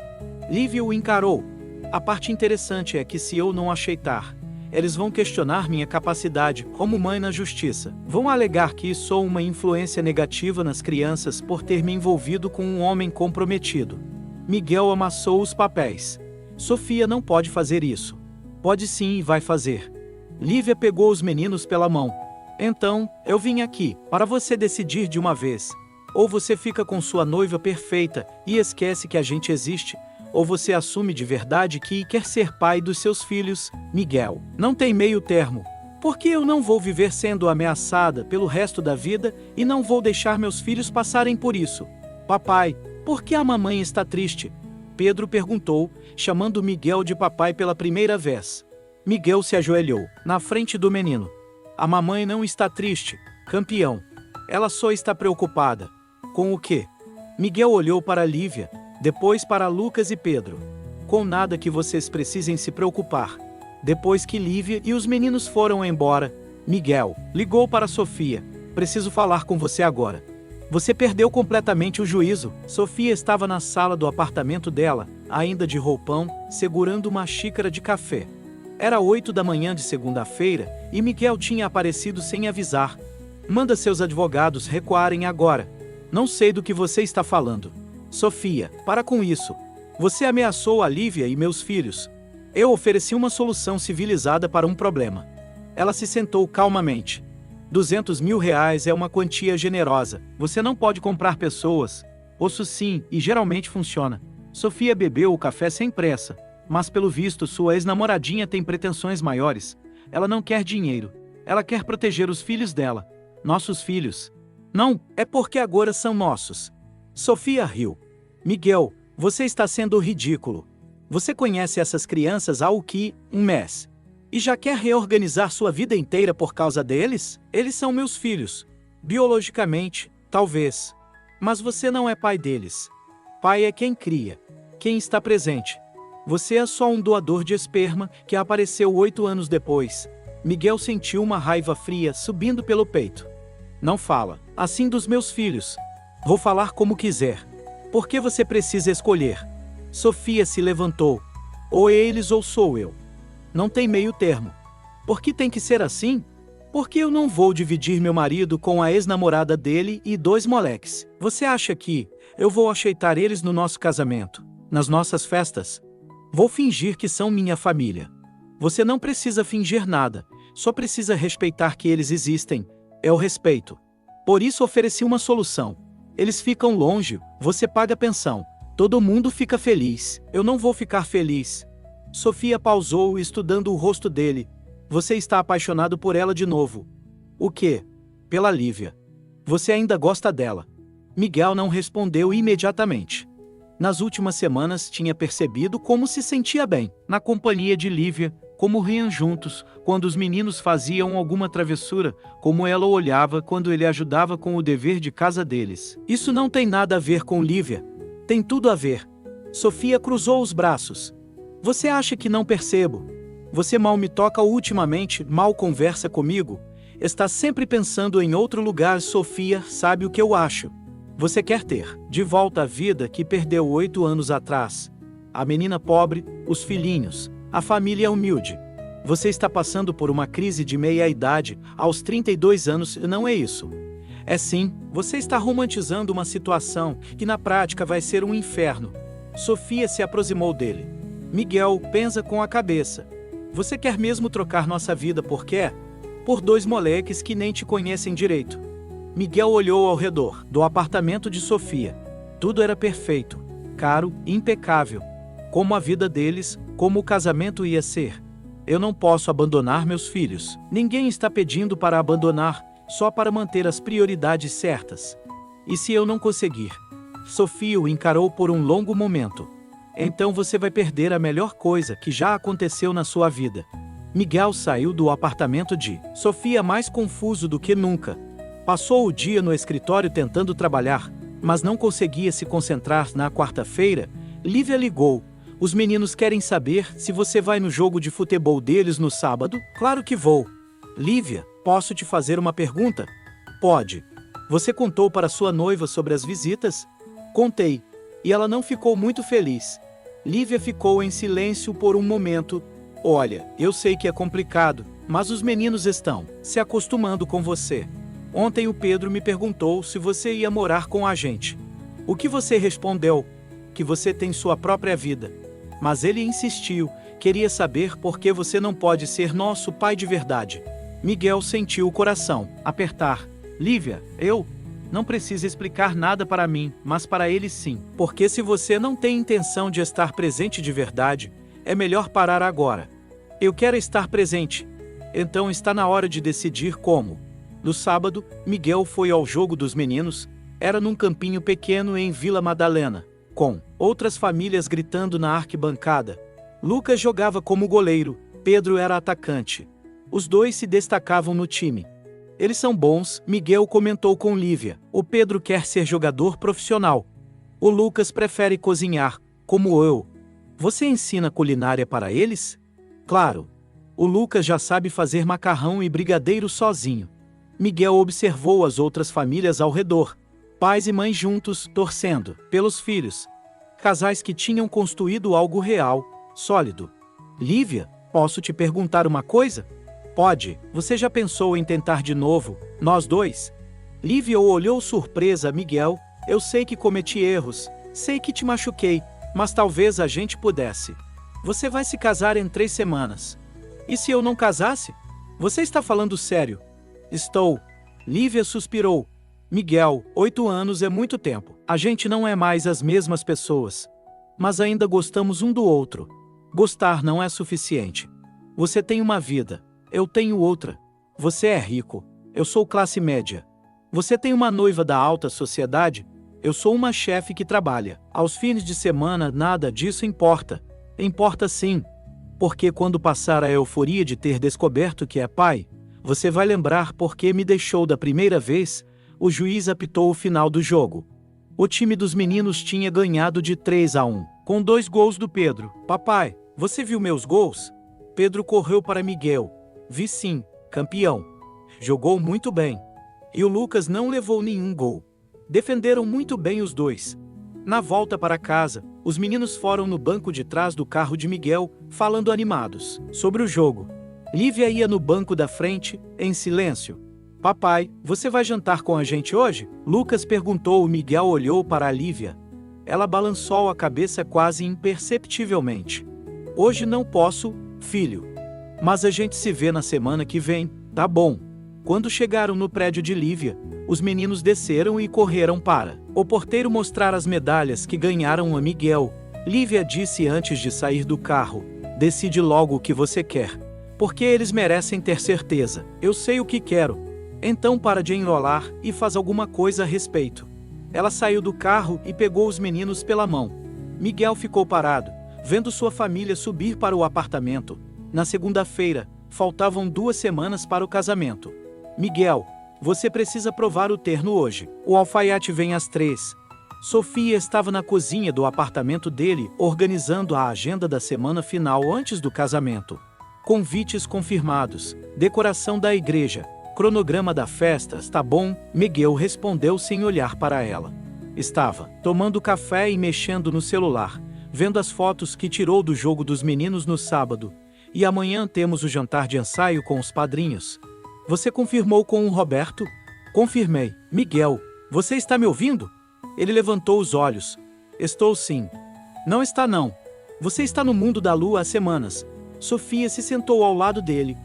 Lívia o encarou. A parte interessante é que se eu não aceitar, eles vão questionar minha capacidade como mãe na justiça. Vão alegar que sou uma influência negativa nas crianças por ter me envolvido com um homem comprometido. Miguel amassou os papéis. Sofia não pode fazer isso. Pode sim e vai fazer. Lívia pegou os meninos pela mão. Então, eu vim aqui, para você decidir de uma vez. Ou você fica com sua noiva perfeita e esquece que a gente existe, ou você assume de verdade que quer ser pai dos seus filhos, Miguel. Não tem meio termo. Porque eu não vou viver sendo ameaçada pelo resto da vida e não vou deixar meus filhos passarem por isso. Papai, por que a mamãe está triste? Pedro perguntou, chamando Miguel de papai pela primeira vez. Miguel se ajoelhou, na frente do menino. A mamãe não está triste, campeão. Ela só está preocupada. Com o quê? Miguel olhou para Lívia, depois para Lucas e Pedro. Com nada que vocês precisem se preocupar. Depois que Lívia e os meninos foram embora, Miguel ligou para Sofia. Preciso falar com você agora. Você perdeu completamente o juízo. Sofia estava na sala do apartamento dela, ainda de roupão, segurando uma xícara de café. Era 8 da manhã de segunda-feira e Miguel tinha aparecido sem avisar. Manda seus advogados recuarem agora. Não sei do que você está falando. Sofia, para com isso. Você ameaçou a Lívia e meus filhos. Eu ofereci uma solução civilizada para um problema. Ela se sentou calmamente. R$200 mil é uma quantia generosa. Você não pode comprar pessoas. Ouço sim, e geralmente funciona. Sofia bebeu o café sem pressa, mas pelo visto sua ex-namoradinha tem pretensões maiores. Ela não quer dinheiro. Ela quer proteger os filhos dela. Nossos filhos. Não, é porque agora são nossos. Sofia riu. Miguel, Você está sendo ridículo. Você conhece essas crianças há o que? Um mês. E já quer reorganizar sua vida inteira por causa deles? Eles são meus filhos. Biologicamente, talvez. Mas você não é pai deles. Pai é quem cria, quem está presente. Você é só um doador de esperma que apareceu 8 anos depois. Miguel sentiu uma raiva fria subindo pelo peito. Não fala assim dos meus filhos. Vou falar como quiser. Por que você precisa escolher? Sofia se levantou. Ou eles ou sou eu. Não tem meio termo. Por que tem que ser assim? Porque eu não vou dividir meu marido com a ex-namorada dele e 2 moleques. Você acha que eu vou aceitar eles no nosso casamento, nas nossas festas? Vou fingir que são minha família. Você não precisa fingir nada, só precisa respeitar que eles existem. É o respeito. Por isso ofereci uma solução. Eles ficam longe, você paga pensão. Todo mundo fica feliz. Eu não vou ficar feliz. Sofia pausou, estudando o rosto dele. Você está apaixonado por ela de novo. O quê? Pela Lívia. Você ainda gosta dela? Miguel não respondeu imediatamente. Nas últimas semanas tinha percebido como se sentia bem, na companhia de Lívia, como riam juntos, quando os meninos faziam alguma travessura, como ela o olhava quando ele ajudava com o dever de casa deles. Isso não tem nada a ver com Lívia. Tem tudo a ver. Sofia cruzou os braços. Você acha que não percebo? Você mal me toca ultimamente, mal conversa comigo. Está sempre pensando em outro lugar. Sofia sabe o que eu acho. Você quer ter de volta a vida que perdeu 8 anos atrás. A menina pobre, os filhinhos, a família humilde. Você está passando por uma crise de meia-idade aos 32 anos, não é isso? É sim, você está romantizando uma situação que na prática vai ser um inferno. Sofia se aproximou dele. Miguel pensa com a cabeça. Você quer mesmo trocar nossa vida por quê? Por 2 moleques que nem te conhecem direito. Miguel olhou ao redor do apartamento de Sofia. Tudo era perfeito, caro, impecável. Como a vida deles, como o casamento ia ser. Eu não posso abandonar meus filhos. Ninguém está pedindo para abandonar, só para manter as prioridades certas. E se eu não conseguir? Sofia o encarou por um longo momento. Então você vai perder a melhor coisa que já aconteceu na sua vida. Miguel saiu do apartamento de Sofia mais confuso do que nunca. Passou o dia no escritório tentando trabalhar, mas não conseguia se concentrar. Na quarta-feira, Lívia ligou. Os meninos querem saber se você vai no jogo de futebol deles no sábado? Claro que vou. Lívia, posso te fazer uma pergunta? Pode. Você contou para sua noiva sobre as visitas? Contei. E ela não ficou muito feliz. Lívia ficou em silêncio por um momento. Olha, eu sei que é complicado, mas os meninos estão se acostumando com você. Ontem o Pedro me perguntou se você ia morar com a gente. O que você respondeu? Que você tem sua própria vida. Mas ele insistiu, queria saber por que você não pode ser nosso pai de verdade. Miguel sentiu o coração apertar. Lívia, eu? Não precisa explicar nada para mim, mas para ele sim. Porque se você não tem intenção de estar presente de verdade, é melhor parar agora. Eu quero estar presente. Então está na hora de decidir como. No sábado, Miguel foi ao jogo dos meninos. Era num campinho pequeno em Vila Madalena, com outras famílias gritando na arquibancada. Lucas jogava como goleiro, Pedro era atacante. Os 2 se destacavam no time. Eles são bons, Miguel comentou com Lívia. O Pedro quer ser jogador profissional. O Lucas prefere cozinhar, como eu. Você ensina culinária para eles? Claro. O Lucas já sabe fazer macarrão e brigadeiro sozinho. Miguel observou as outras famílias ao redor. Pais e mães juntos, torcendo pelos filhos. Casais que tinham construído algo real, sólido. Lívia, posso te perguntar uma coisa? Pode. Você já pensou em tentar de novo, nós 2? Lívia olhou surpresa a Miguel. Eu sei que cometi erros, sei que te machuquei, mas talvez a gente pudesse. Você vai se casar em 3 semanas. E se eu não casasse? Você está falando sério? Estou. Lívia suspirou. Miguel, 8 anos é muito tempo. A gente não é mais as mesmas pessoas. Mas ainda gostamos um do outro. Gostar não é suficiente. Você tem uma vida. Eu tenho outra. Você é rico. Eu sou classe média. Você tem uma noiva da alta sociedade? Eu sou uma chefe que trabalha. Aos fins de semana nada disso importa. Importa sim. Porque quando passar a euforia de ter descoberto que é pai, você vai lembrar porque me deixou da primeira vez. O juiz apitou o final do jogo. O time dos meninos tinha ganhado de 3-1, com 2 gols do Pedro. Papai, você viu meus gols? Pedro correu para Miguel. Vi sim, campeão. Jogou muito bem. E o Lucas não levou nenhum gol. Defenderam muito bem os dois. Na volta para casa, os meninos foram no banco de trás do carro de Miguel, falando animados sobre o jogo. Lívia ia no banco da frente, em silêncio. Papai, você vai jantar com a gente hoje? Lucas perguntou. Miguel olhou para a Lívia. Ela balançou a cabeça quase imperceptivelmente. Hoje não posso, filho. Mas a gente se vê na semana que vem, tá bom? Quando chegaram no prédio de Lívia, os meninos desceram e correram para o porteiro mostrar as medalhas que ganharam a Miguel. Lívia disse antes de sair do carro: decide logo o que você quer. Porque eles merecem ter certeza. Eu sei o que quero. Então para de enrolar e faz alguma coisa a respeito. Ela saiu do carro e pegou os meninos pela mão. Miguel ficou parado, vendo sua família subir para o apartamento. Na segunda-feira, faltavam 2 semanas para o casamento. Miguel, você precisa provar o terno hoje. O alfaiate vem às 3. Sofia estava na cozinha do apartamento dele, organizando a agenda da semana final antes do casamento. Convites confirmados, decoração da igreja, cronograma da festa, está bom? Miguel respondeu sem olhar para ela. Estava tomando café e mexendo no celular, vendo as fotos que tirou do jogo dos meninos no sábado. E amanhã temos o jantar de ensaio com os padrinhos. Você confirmou com o Roberto? Confirmei. Miguel, você está me ouvindo? Ele levantou os olhos. Estou sim. Não está não. Você está no mundo da lua há semanas. Sofia se sentou ao lado dele.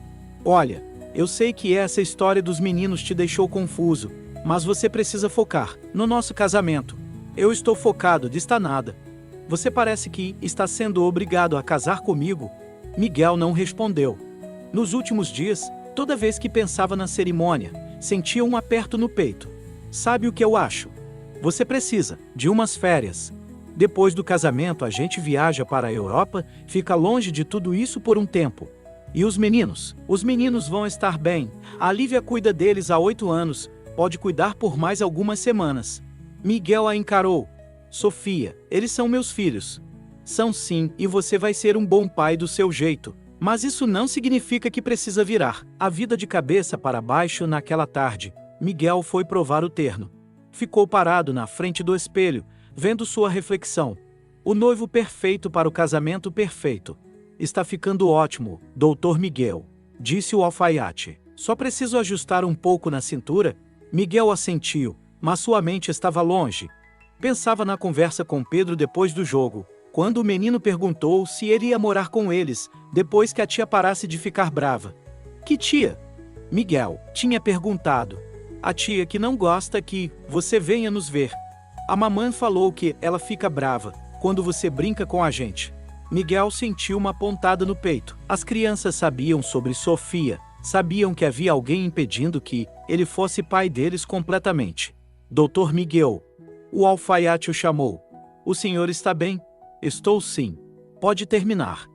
Olha, eu sei que essa história dos meninos te deixou confuso, mas você precisa focar no nosso casamento. Eu estou focado, está nada. Você parece que está sendo obrigado a casar comigo. Miguel não respondeu. Nos últimos dias, toda vez que pensava na cerimônia, sentia um aperto no peito. Sabe o que eu acho? Você precisa de umas férias. Depois do casamento a gente viaja para a Europa, fica longe de tudo isso por um tempo. E os meninos? Os meninos vão estar bem. A Lívia cuida deles há 8 anos, pode cuidar por mais algumas semanas. Miguel a encarou. Sofia, eles são meus filhos. São sim, e você vai ser um bom pai do seu jeito. Mas isso não significa que precisa virar a vida de cabeça para baixo naquela tarde. Miguel foi provar o terno. Ficou parado na frente do espelho, vendo sua reflexão. O noivo perfeito para o casamento perfeito. Está ficando ótimo, Dr. Miguel, disse o alfaiate. Só preciso ajustar um pouco na cintura. Miguel assentiu, mas sua mente estava longe. Pensava na conversa com Pedro depois do jogo, quando o menino perguntou se ele ia morar com eles, depois que a tia parasse de ficar brava. Que tia? Miguel tinha perguntado. A tia que não gosta que você venha nos ver. A mamãe falou que ela fica brava quando você brinca com a gente. Miguel sentiu uma pontada no peito. As crianças sabiam sobre Sofia, sabiam que havia alguém impedindo que ele fosse pai deles completamente. Dr. Miguel. O alfaiate o chamou. O senhor está bem? Estou sim. Pode terminar.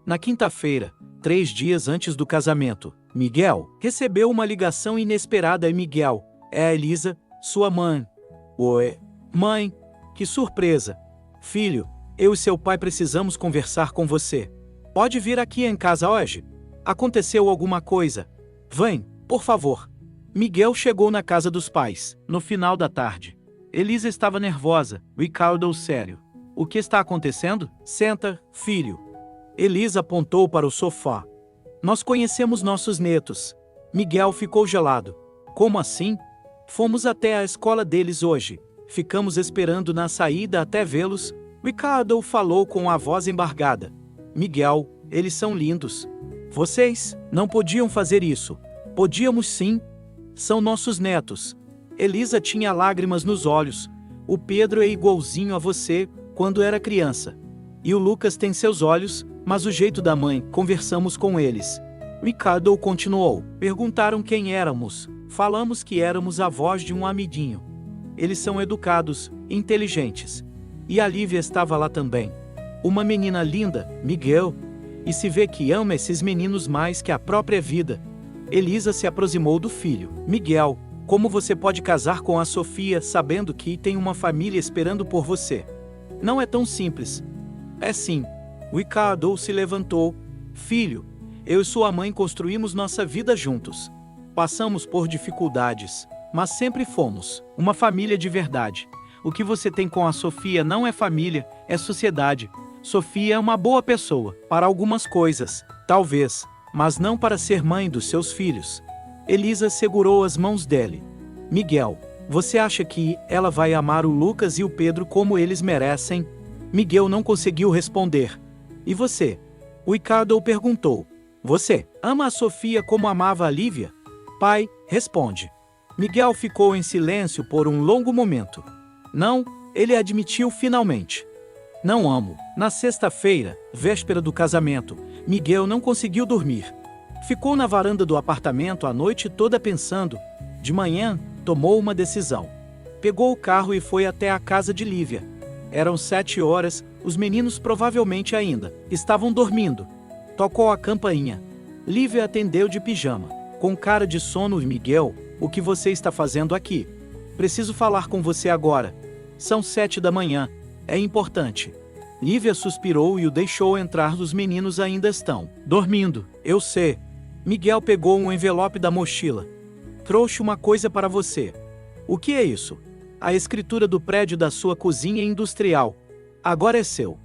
Na quinta-feira, 3 dias antes do casamento, Miguel recebeu uma ligação inesperada. Miguel, é a Elisa, sua mãe. Oi. Mãe, que surpresa. Filho, eu e seu pai precisamos conversar com você. Pode vir aqui em casa hoje? Aconteceu alguma coisa? Vem, por favor. Miguel chegou na casa dos pais, no final da tarde. Elisa estava nervosa. Ricardo sério. O que está acontecendo? Senta, filho. Elisa apontou para o sofá. Nós conhecemos nossos netos. Miguel ficou gelado. Como assim? Fomos até a escola deles hoje. Ficamos esperando na saída até vê-los. Ricardo falou com a voz embargada. Miguel, eles são lindos. Vocês não podiam fazer isso. Podíamos sim. São nossos netos. Elisa tinha lágrimas nos olhos. O Pedro é igualzinho a você quando era criança. E o Lucas tem seus olhos, mas o jeito da mãe, conversamos com eles. Ricardo continuou. Perguntaram quem éramos. Falamos que éramos avós de um amiguinho. Eles são educados, inteligentes. E a Lívia estava lá também. Uma menina linda, Miguel, e se vê que ama esses meninos mais que a própria vida. Elisa se aproximou do filho. Miguel, como você pode casar com a Sofia sabendo que tem uma família esperando por você? Não é tão simples. É sim. Ricardo se levantou. Filho, eu e sua mãe construímos nossa vida juntos. Passamos por dificuldades, mas sempre fomos uma família de verdade. O que você tem com a Sofia não é família, é sociedade. Sofia é uma boa pessoa, para algumas coisas, talvez, mas não para ser mãe dos seus filhos. Elisa segurou as mãos dele. Miguel, você acha que ela vai amar o Lucas e o Pedro como eles merecem? Miguel não conseguiu responder. E você? O Ricardo perguntou. Você ama a Sofia como amava a Lívia? Pai, responde. Miguel ficou em silêncio por um longo momento. Não, ele admitiu finalmente. Não amo. Na sexta-feira, véspera do casamento, Miguel não conseguiu dormir. Ficou na varanda do apartamento a noite toda pensando. De manhã, tomou uma decisão. Pegou o carro e foi até a casa de Lívia. Eram 7 horas, os meninos provavelmente ainda estavam dormindo. Tocou a campainha. Lívia atendeu de pijama. Com cara de sono, Miguel, o que você está fazendo aqui? Preciso falar com você agora. São 7 da manhã. É importante. Lívia suspirou e o deixou entrar. Os meninos ainda estão dormindo. Eu sei. Miguel pegou um envelope da mochila. Trouxe uma coisa para você. O que é isso? A escritura do prédio da sua cozinha industrial. Agora é seu.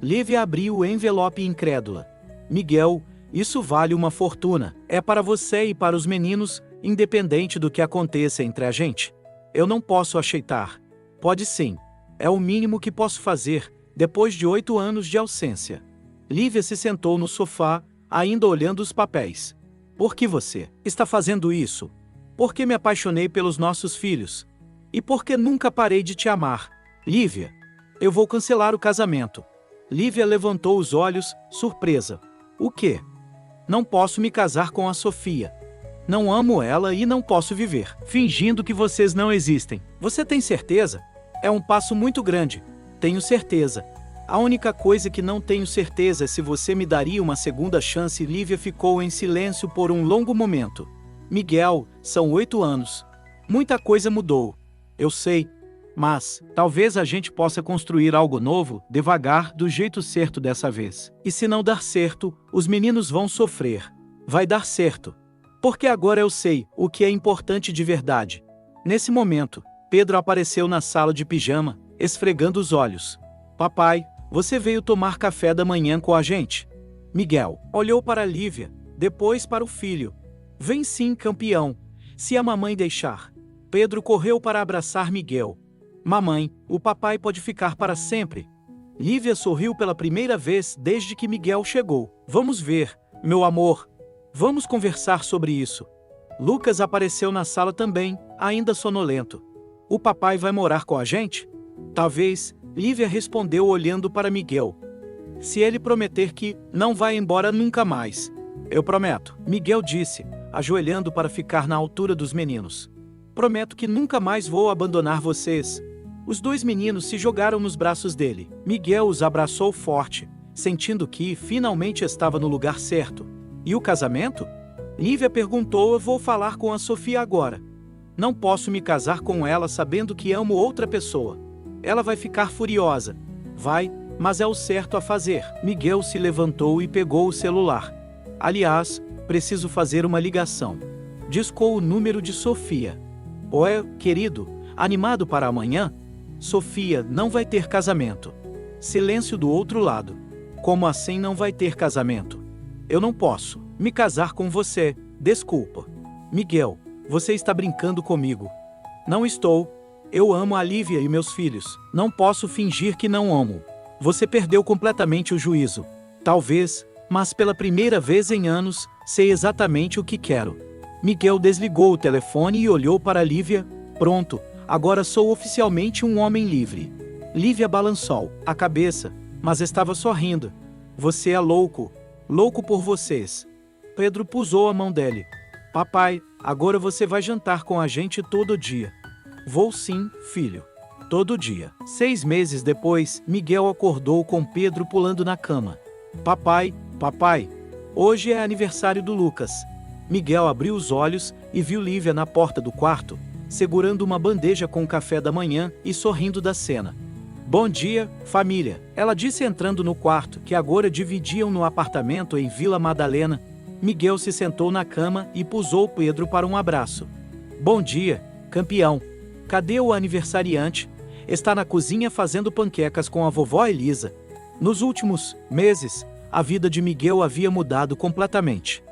Lívia abriu o envelope incrédula. Miguel, isso vale uma fortuna. É para você e para os meninos, independente do que aconteça entre a gente. Eu não posso aceitar. Pode sim. É o mínimo que posso fazer, depois de 8 anos de ausência. Lívia se sentou no sofá, ainda olhando os papéis. Por que você está fazendo isso? Porque me apaixonei pelos nossos filhos. E porque nunca parei de te amar. Lívia, eu vou cancelar o casamento. Lívia levantou os olhos, surpresa. O quê? Não posso me casar com a Sofia. Não amo ela e não posso viver fingindo que vocês não existem. Você tem certeza? É um passo muito grande. Tenho certeza. A única coisa que não tenho certeza é se você me daria uma segunda chance. Lívia ficou em silêncio por um longo momento. Miguel, são 8 anos. Muita coisa mudou. Eu sei. Mas, talvez a gente possa construir algo novo, devagar, do jeito certo dessa vez. E se não dar certo, os meninos vão sofrer. Vai dar certo. Porque agora eu sei o que é importante de verdade. Nesse momento, Pedro apareceu na sala de pijama, esfregando os olhos. Papai, você veio tomar café da manhã com a gente? Miguel olhou para Lívia, depois para o filho. Vem sim, campeão, se a mamãe deixar. Pedro correu para abraçar Miguel. Mamãe, o papai pode ficar para sempre. Lívia sorriu pela primeira vez desde que Miguel chegou. Vamos ver, meu amor. Vamos conversar sobre isso. Lucas apareceu na sala também, ainda sonolento. O papai vai morar com a gente? Talvez, Lívia respondeu olhando para Miguel. Se ele prometer que não vai embora nunca mais. Eu prometo, Miguel disse, ajoelhando para ficar na altura dos meninos. Prometo que nunca mais vou abandonar vocês. Os 2 meninos se jogaram nos braços dele. Miguel os abraçou forte, sentindo que finalmente estava no lugar certo. E o casamento? Lívia perguntou. Eu vou falar com a Sofia agora. Não posso me casar com ela sabendo que amo outra pessoa. Ela vai ficar furiosa. Vai, mas é o certo a fazer. Miguel se levantou e pegou o celular. Aliás, preciso fazer uma ligação. Discou o número de Sofia. Oi, querido, animado para amanhã? Sofia não vai ter casamento. Silêncio do outro lado. Como assim não vai ter casamento? Eu não posso me casar com você, desculpa. Miguel, você está brincando comigo. Não estou. Eu amo a Lívia e meus filhos. Não posso fingir que não amo. Você perdeu completamente o juízo. Talvez, mas pela primeira vez em anos, sei exatamente o que quero. Miguel desligou o telefone e olhou para Lívia. Pronto, agora sou oficialmente um homem livre. Lívia balançou a cabeça, mas estava sorrindo. Você é louco. Louco por vocês. Pedro pusou a mão dele. Papai, agora você vai jantar com a gente todo dia. Vou sim, filho. todo dia. 6 meses depois, Miguel acordou com Pedro pulando na cama. Papai, papai, hoje é aniversário do Lucas. Miguel abriu os olhos e viu Lívia na porta do quarto, segurando uma bandeja com o café da manhã e sorrindo da cena. Bom dia, família, ela disse entrando no quarto, que agora dividiam no apartamento em Vila Madalena. Miguel se sentou na cama e pusou Pedro para um abraço. Bom dia, campeão. Cadê o aniversariante? Está na cozinha fazendo panquecas com a vovó Elisa. Nos últimos meses, a vida de Miguel havia mudado completamente.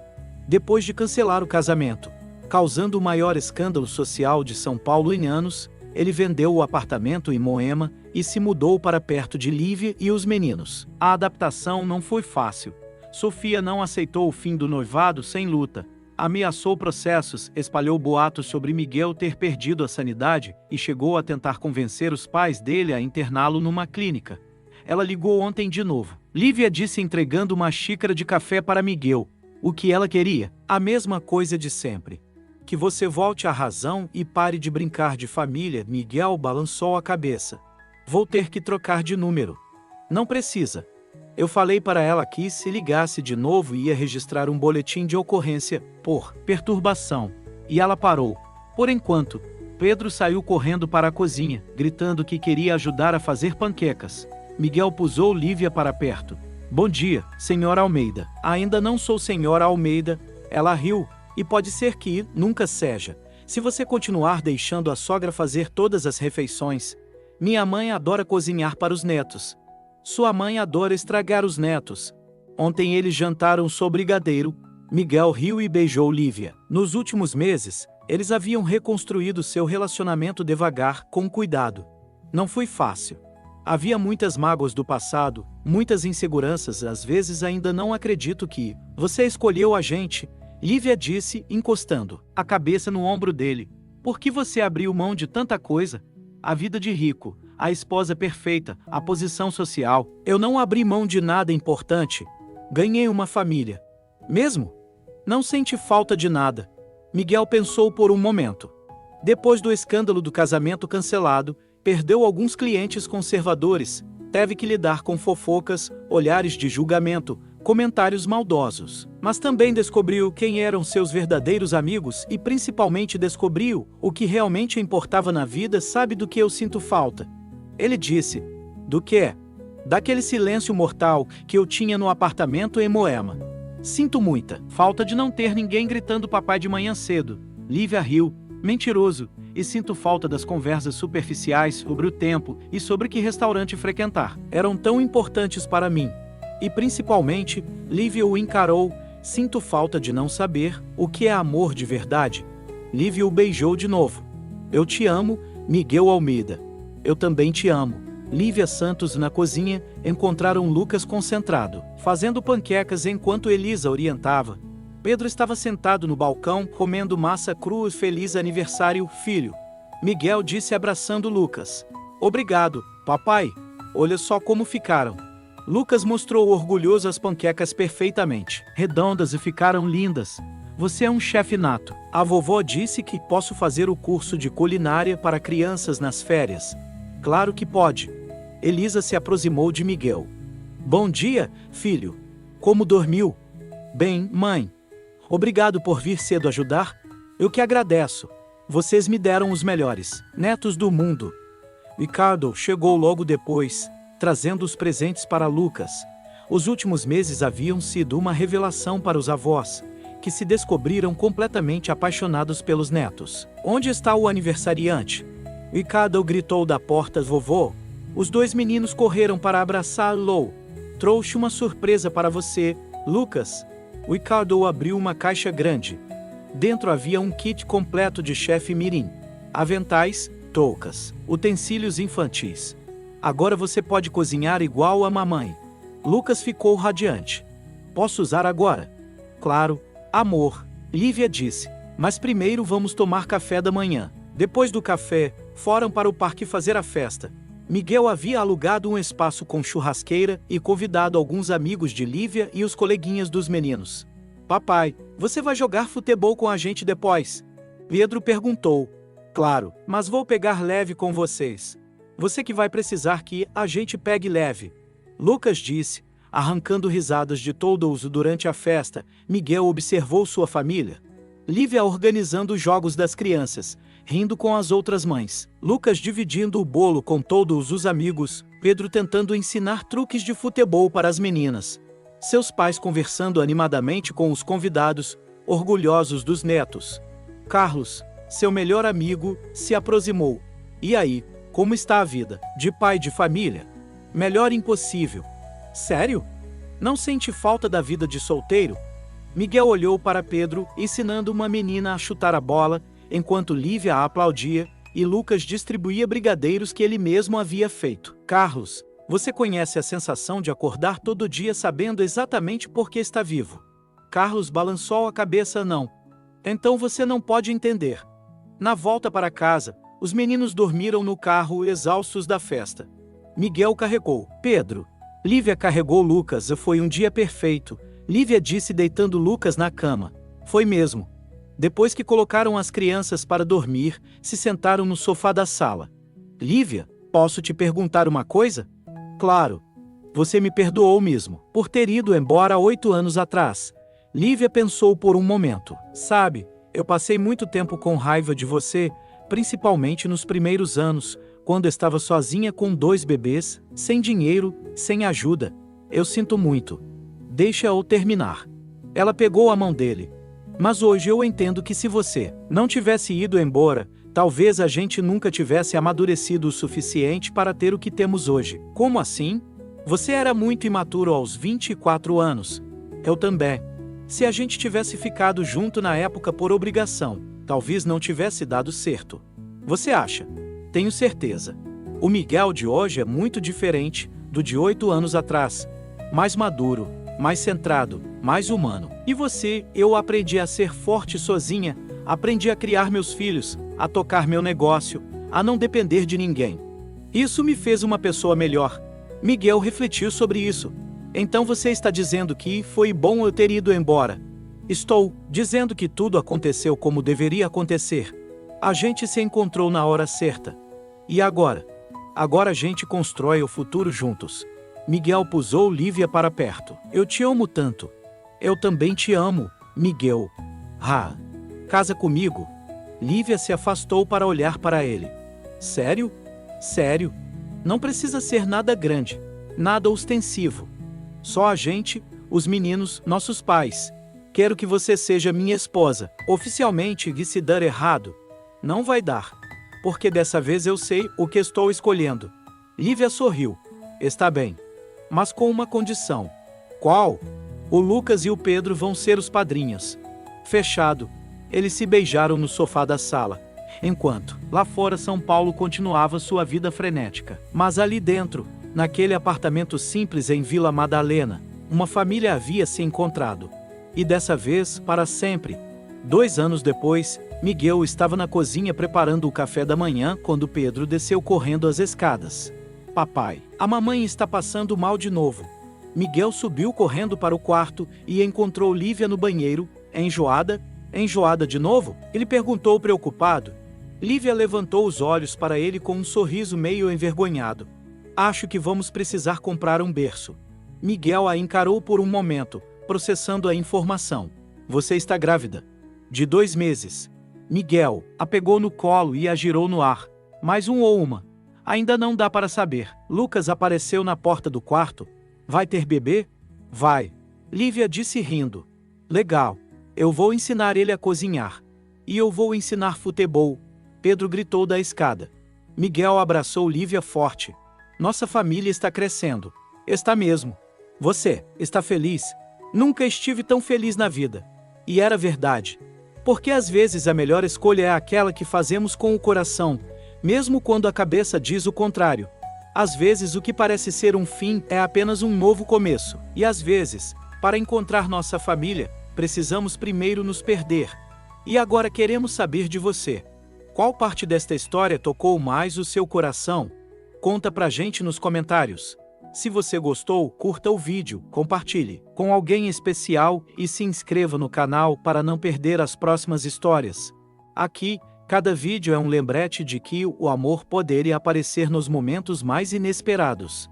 Depois de cancelar o casamento, causando o maior escândalo social de São Paulo em anos, ele vendeu o apartamento em Moema e se mudou para perto de Lívia e os meninos. A adaptação não foi fácil. Sofia não aceitou o fim do noivado sem luta. Ameaçou processos, espalhou boatos sobre Miguel ter perdido a sanidade e chegou a tentar convencer os pais dele a interná-lo numa clínica. Ela ligou ontem de novo. Lívia disse entregando uma xícara de café para Miguel. O que ela queria? A mesma coisa de sempre. Que você volte à razão e pare de brincar de família. Miguel balançou a cabeça. Vou ter que trocar de número. Não precisa. Eu falei para ela que se ligasse de novo ia registrar um boletim de ocorrência por perturbação. E ela parou. Por enquanto, Pedro saiu correndo para a cozinha, gritando que queria ajudar a fazer panquecas. Miguel pusou Lívia para perto. Bom dia, senhora Almeida. Ainda não sou senhora Almeida. Ela riu. E pode ser que nunca seja. Se você continuar deixando a sogra fazer todas as refeições. Minha mãe adora cozinhar para os netos. Sua mãe adora estragar os netos. Ontem eles jantaram só brigadeiro. Miguel riu e beijou Lívia. Nos últimos meses, eles haviam reconstruído seu relacionamento devagar, com cuidado. Não foi fácil. Havia muitas mágoas do passado, muitas inseguranças. Às vezes ainda não acredito que você escolheu a gente. Lívia disse, encostando a cabeça no ombro dele. Por que você abriu mão de tanta coisa? A vida de rico, a esposa perfeita, a posição social. Eu não abri mão de nada importante. Ganhei uma família. Mesmo? Não sente falta de nada. Miguel pensou por um momento. Depois do escândalo do casamento cancelado, perdeu alguns clientes conservadores. Teve que lidar com fofocas, olhares de julgamento, comentários maldosos. Mas também descobriu quem eram seus verdadeiros amigos e principalmente descobriu o que realmente importava na vida. Sabe do que eu sinto falta? Ele disse. Do que? Daquele silêncio mortal que eu tinha no apartamento em Moema. Sinto muita falta de não ter ninguém gritando papai de manhã cedo. Lívia riu. Mentiroso. E sinto falta das conversas superficiais sobre o tempo e sobre que restaurante frequentar. Eram tão importantes para mim. E principalmente, Lívia o encarou. Sinto falta de não saber o que é amor de verdade. Lívia o beijou de novo. Eu te amo, Miguel Almeida. Eu também te amo. Lívia Santos na cozinha encontraram Lucas concentrado, fazendo panquecas enquanto Elisa orientava. Pedro estava sentado no balcão, comendo massa crua. Feliz aniversário, filho. Miguel disse abraçando Lucas. Obrigado, papai. Olha só como ficaram. Lucas mostrou orgulhoso as panquecas perfeitamente redondas e ficaram lindas. Você é um chefe nato. A vovó disse que posso fazer o curso de culinária para crianças nas férias. Claro que pode. Elisa se aproximou de Miguel. Bom dia, filho. Como dormiu? Bem, mãe. Obrigado por vir cedo ajudar. Eu que agradeço. Vocês me deram os melhores netos do mundo. Ricardo chegou logo depois, trazendo os presentes para Lucas. Os últimos meses haviam sido uma revelação para os avós, que se descobriram completamente apaixonados pelos netos. Onde está o aniversariante? Ricardo gritou da porta. Vovô. Os dois meninos correram para abraçá-lo. Trouxe uma surpresa para você, Lucas. Ricardo abriu uma caixa grande. Dentro havia um kit completo de chefe mirim. Aventais, toucas, utensílios infantis. Agora você pode cozinhar igual a mamãe. Lucas ficou radiante. Posso usar agora? Claro, amor, Lívia disse. Mas primeiro vamos tomar café da manhã. Depois do café, foram para o parque fazer a festa. Miguel havia alugado um espaço com churrasqueira e convidado alguns amigos de Lívia e os coleguinhas dos meninos. Papai, você vai jogar futebol com a gente depois? Pedro perguntou. Claro, mas vou pegar leve com vocês. Você que vai precisar que a gente pegue leve. Lucas disse, arrancando risadas de todos durante a festa. Miguel observou sua família. Lívia organizando os jogos das crianças, rindo com as outras mães. Lucas dividindo o bolo com todos os amigos. Pedro tentando ensinar truques de futebol para as meninas. Seus pais conversando animadamente com os convidados, orgulhosos dos netos. Carlos, seu melhor amigo, se aproximou. E aí, como está a vida de pai de família? Melhor impossível. Sério? Não sente falta da vida de solteiro? Miguel olhou para Pedro, ensinando uma menina a chutar a bola, enquanto Lívia a aplaudia, e Lucas distribuía brigadeiros que ele mesmo havia feito. Carlos, você conhece a sensação de acordar todo dia sabendo exatamente por que está vivo? Carlos balançou a cabeça. Não. Então você não pode entender. Na volta para casa, os meninos dormiram no carro exaustos da festa. Miguel carregou Pedro. Lívia carregou Lucas. Foi um dia perfeito, Lívia disse deitando Lucas na cama. Foi mesmo. Depois que colocaram as crianças para dormir, se sentaram no sofá da sala. Lívia, posso te perguntar uma coisa? Claro. Você me perdoou mesmo por ter ido embora 8 anos atrás. Lívia pensou por um momento. Sabe, eu passei muito tempo com raiva de você, principalmente nos primeiros anos, quando estava sozinha com 2 bebês, sem dinheiro, sem ajuda. Eu sinto muito. Deixa-o terminar. Ela pegou a mão dele. Mas hoje eu entendo que se você não tivesse ido embora, talvez a gente nunca tivesse amadurecido o suficiente para ter o que temos hoje. Como assim? Você era muito imaturo aos 24 anos. Eu também. Se a gente tivesse ficado junto na época por obrigação, talvez não tivesse dado certo. Você acha? Tenho certeza. O Miguel de hoje é muito diferente do de 8 anos atrás. Mais maduro, mais centrado, mais humano. E você, eu aprendi a ser forte sozinha, aprendi a criar meus filhos, a tocar meu negócio, a não depender de ninguém. Isso me fez uma pessoa melhor. Miguel refletiu sobre isso. Então você está dizendo que foi bom eu ter ido embora? Estou dizendo que tudo aconteceu como deveria acontecer. A gente se encontrou na hora certa. E agora? Agora a gente constrói o futuro juntos. Miguel puxou Lívia para perto. Eu te amo tanto. Eu também te amo, Miguel. Casa comigo. Lívia se afastou para olhar para ele. Sério? Sério? Não precisa ser nada grande, nada ostensivo. Só a gente, os meninos, nossos pais. Quero que você seja minha esposa. Oficialmente, e se der errado, não vai dar. Porque dessa vez eu sei o que estou escolhendo. Lívia sorriu. Está bem. Mas com uma condição. Qual? O Lucas e o Pedro vão ser os padrinhos. Fechado. Eles se beijaram no sofá da sala. Enquanto, lá fora São Paulo continuava sua vida frenética. Mas ali dentro, naquele apartamento simples em Vila Madalena, uma família havia se encontrado. E dessa vez, para sempre. 2 anos depois, Miguel estava na cozinha preparando o café da manhã quando Pedro desceu correndo as escadas. Papai, a mamãe está passando mal de novo. Miguel subiu correndo para o quarto e encontrou Lívia no banheiro, enjoada. Enjoada de novo? Ele perguntou preocupado. Lívia levantou os olhos para ele com um sorriso meio envergonhado. Acho que vamos precisar comprar um berço. Miguel a encarou por um momento, processando a informação. Você está grávida. De 2 meses. Miguel a pegou no colo e a girou no ar. Mais um ou uma? Ainda não dá para saber. Lucas apareceu na porta do quarto. Vai ter bebê? Vai. Lívia disse rindo. Legal. Eu vou ensinar ele a cozinhar. E eu vou ensinar futebol. Pedro gritou da escada. Miguel abraçou Lívia forte. Nossa família está crescendo. Está mesmo. Você está feliz? Nunca estive tão feliz na vida. E era verdade. Porque às vezes a melhor escolha é aquela que fazemos com o coração, mesmo quando a cabeça diz o contrário. Às vezes o que parece ser um fim é apenas um novo começo. E às vezes, para encontrar nossa família, precisamos primeiro nos perder. E agora queremos saber de você. Qual parte desta história tocou mais o seu coração? Conta pra gente nos comentários. Se você gostou, curta o vídeo, compartilhe com alguém especial e se inscreva no canal para não perder as próximas histórias. Aqui, Cada vídeo é um lembrete de que o amor poderia aparecer nos momentos mais inesperados.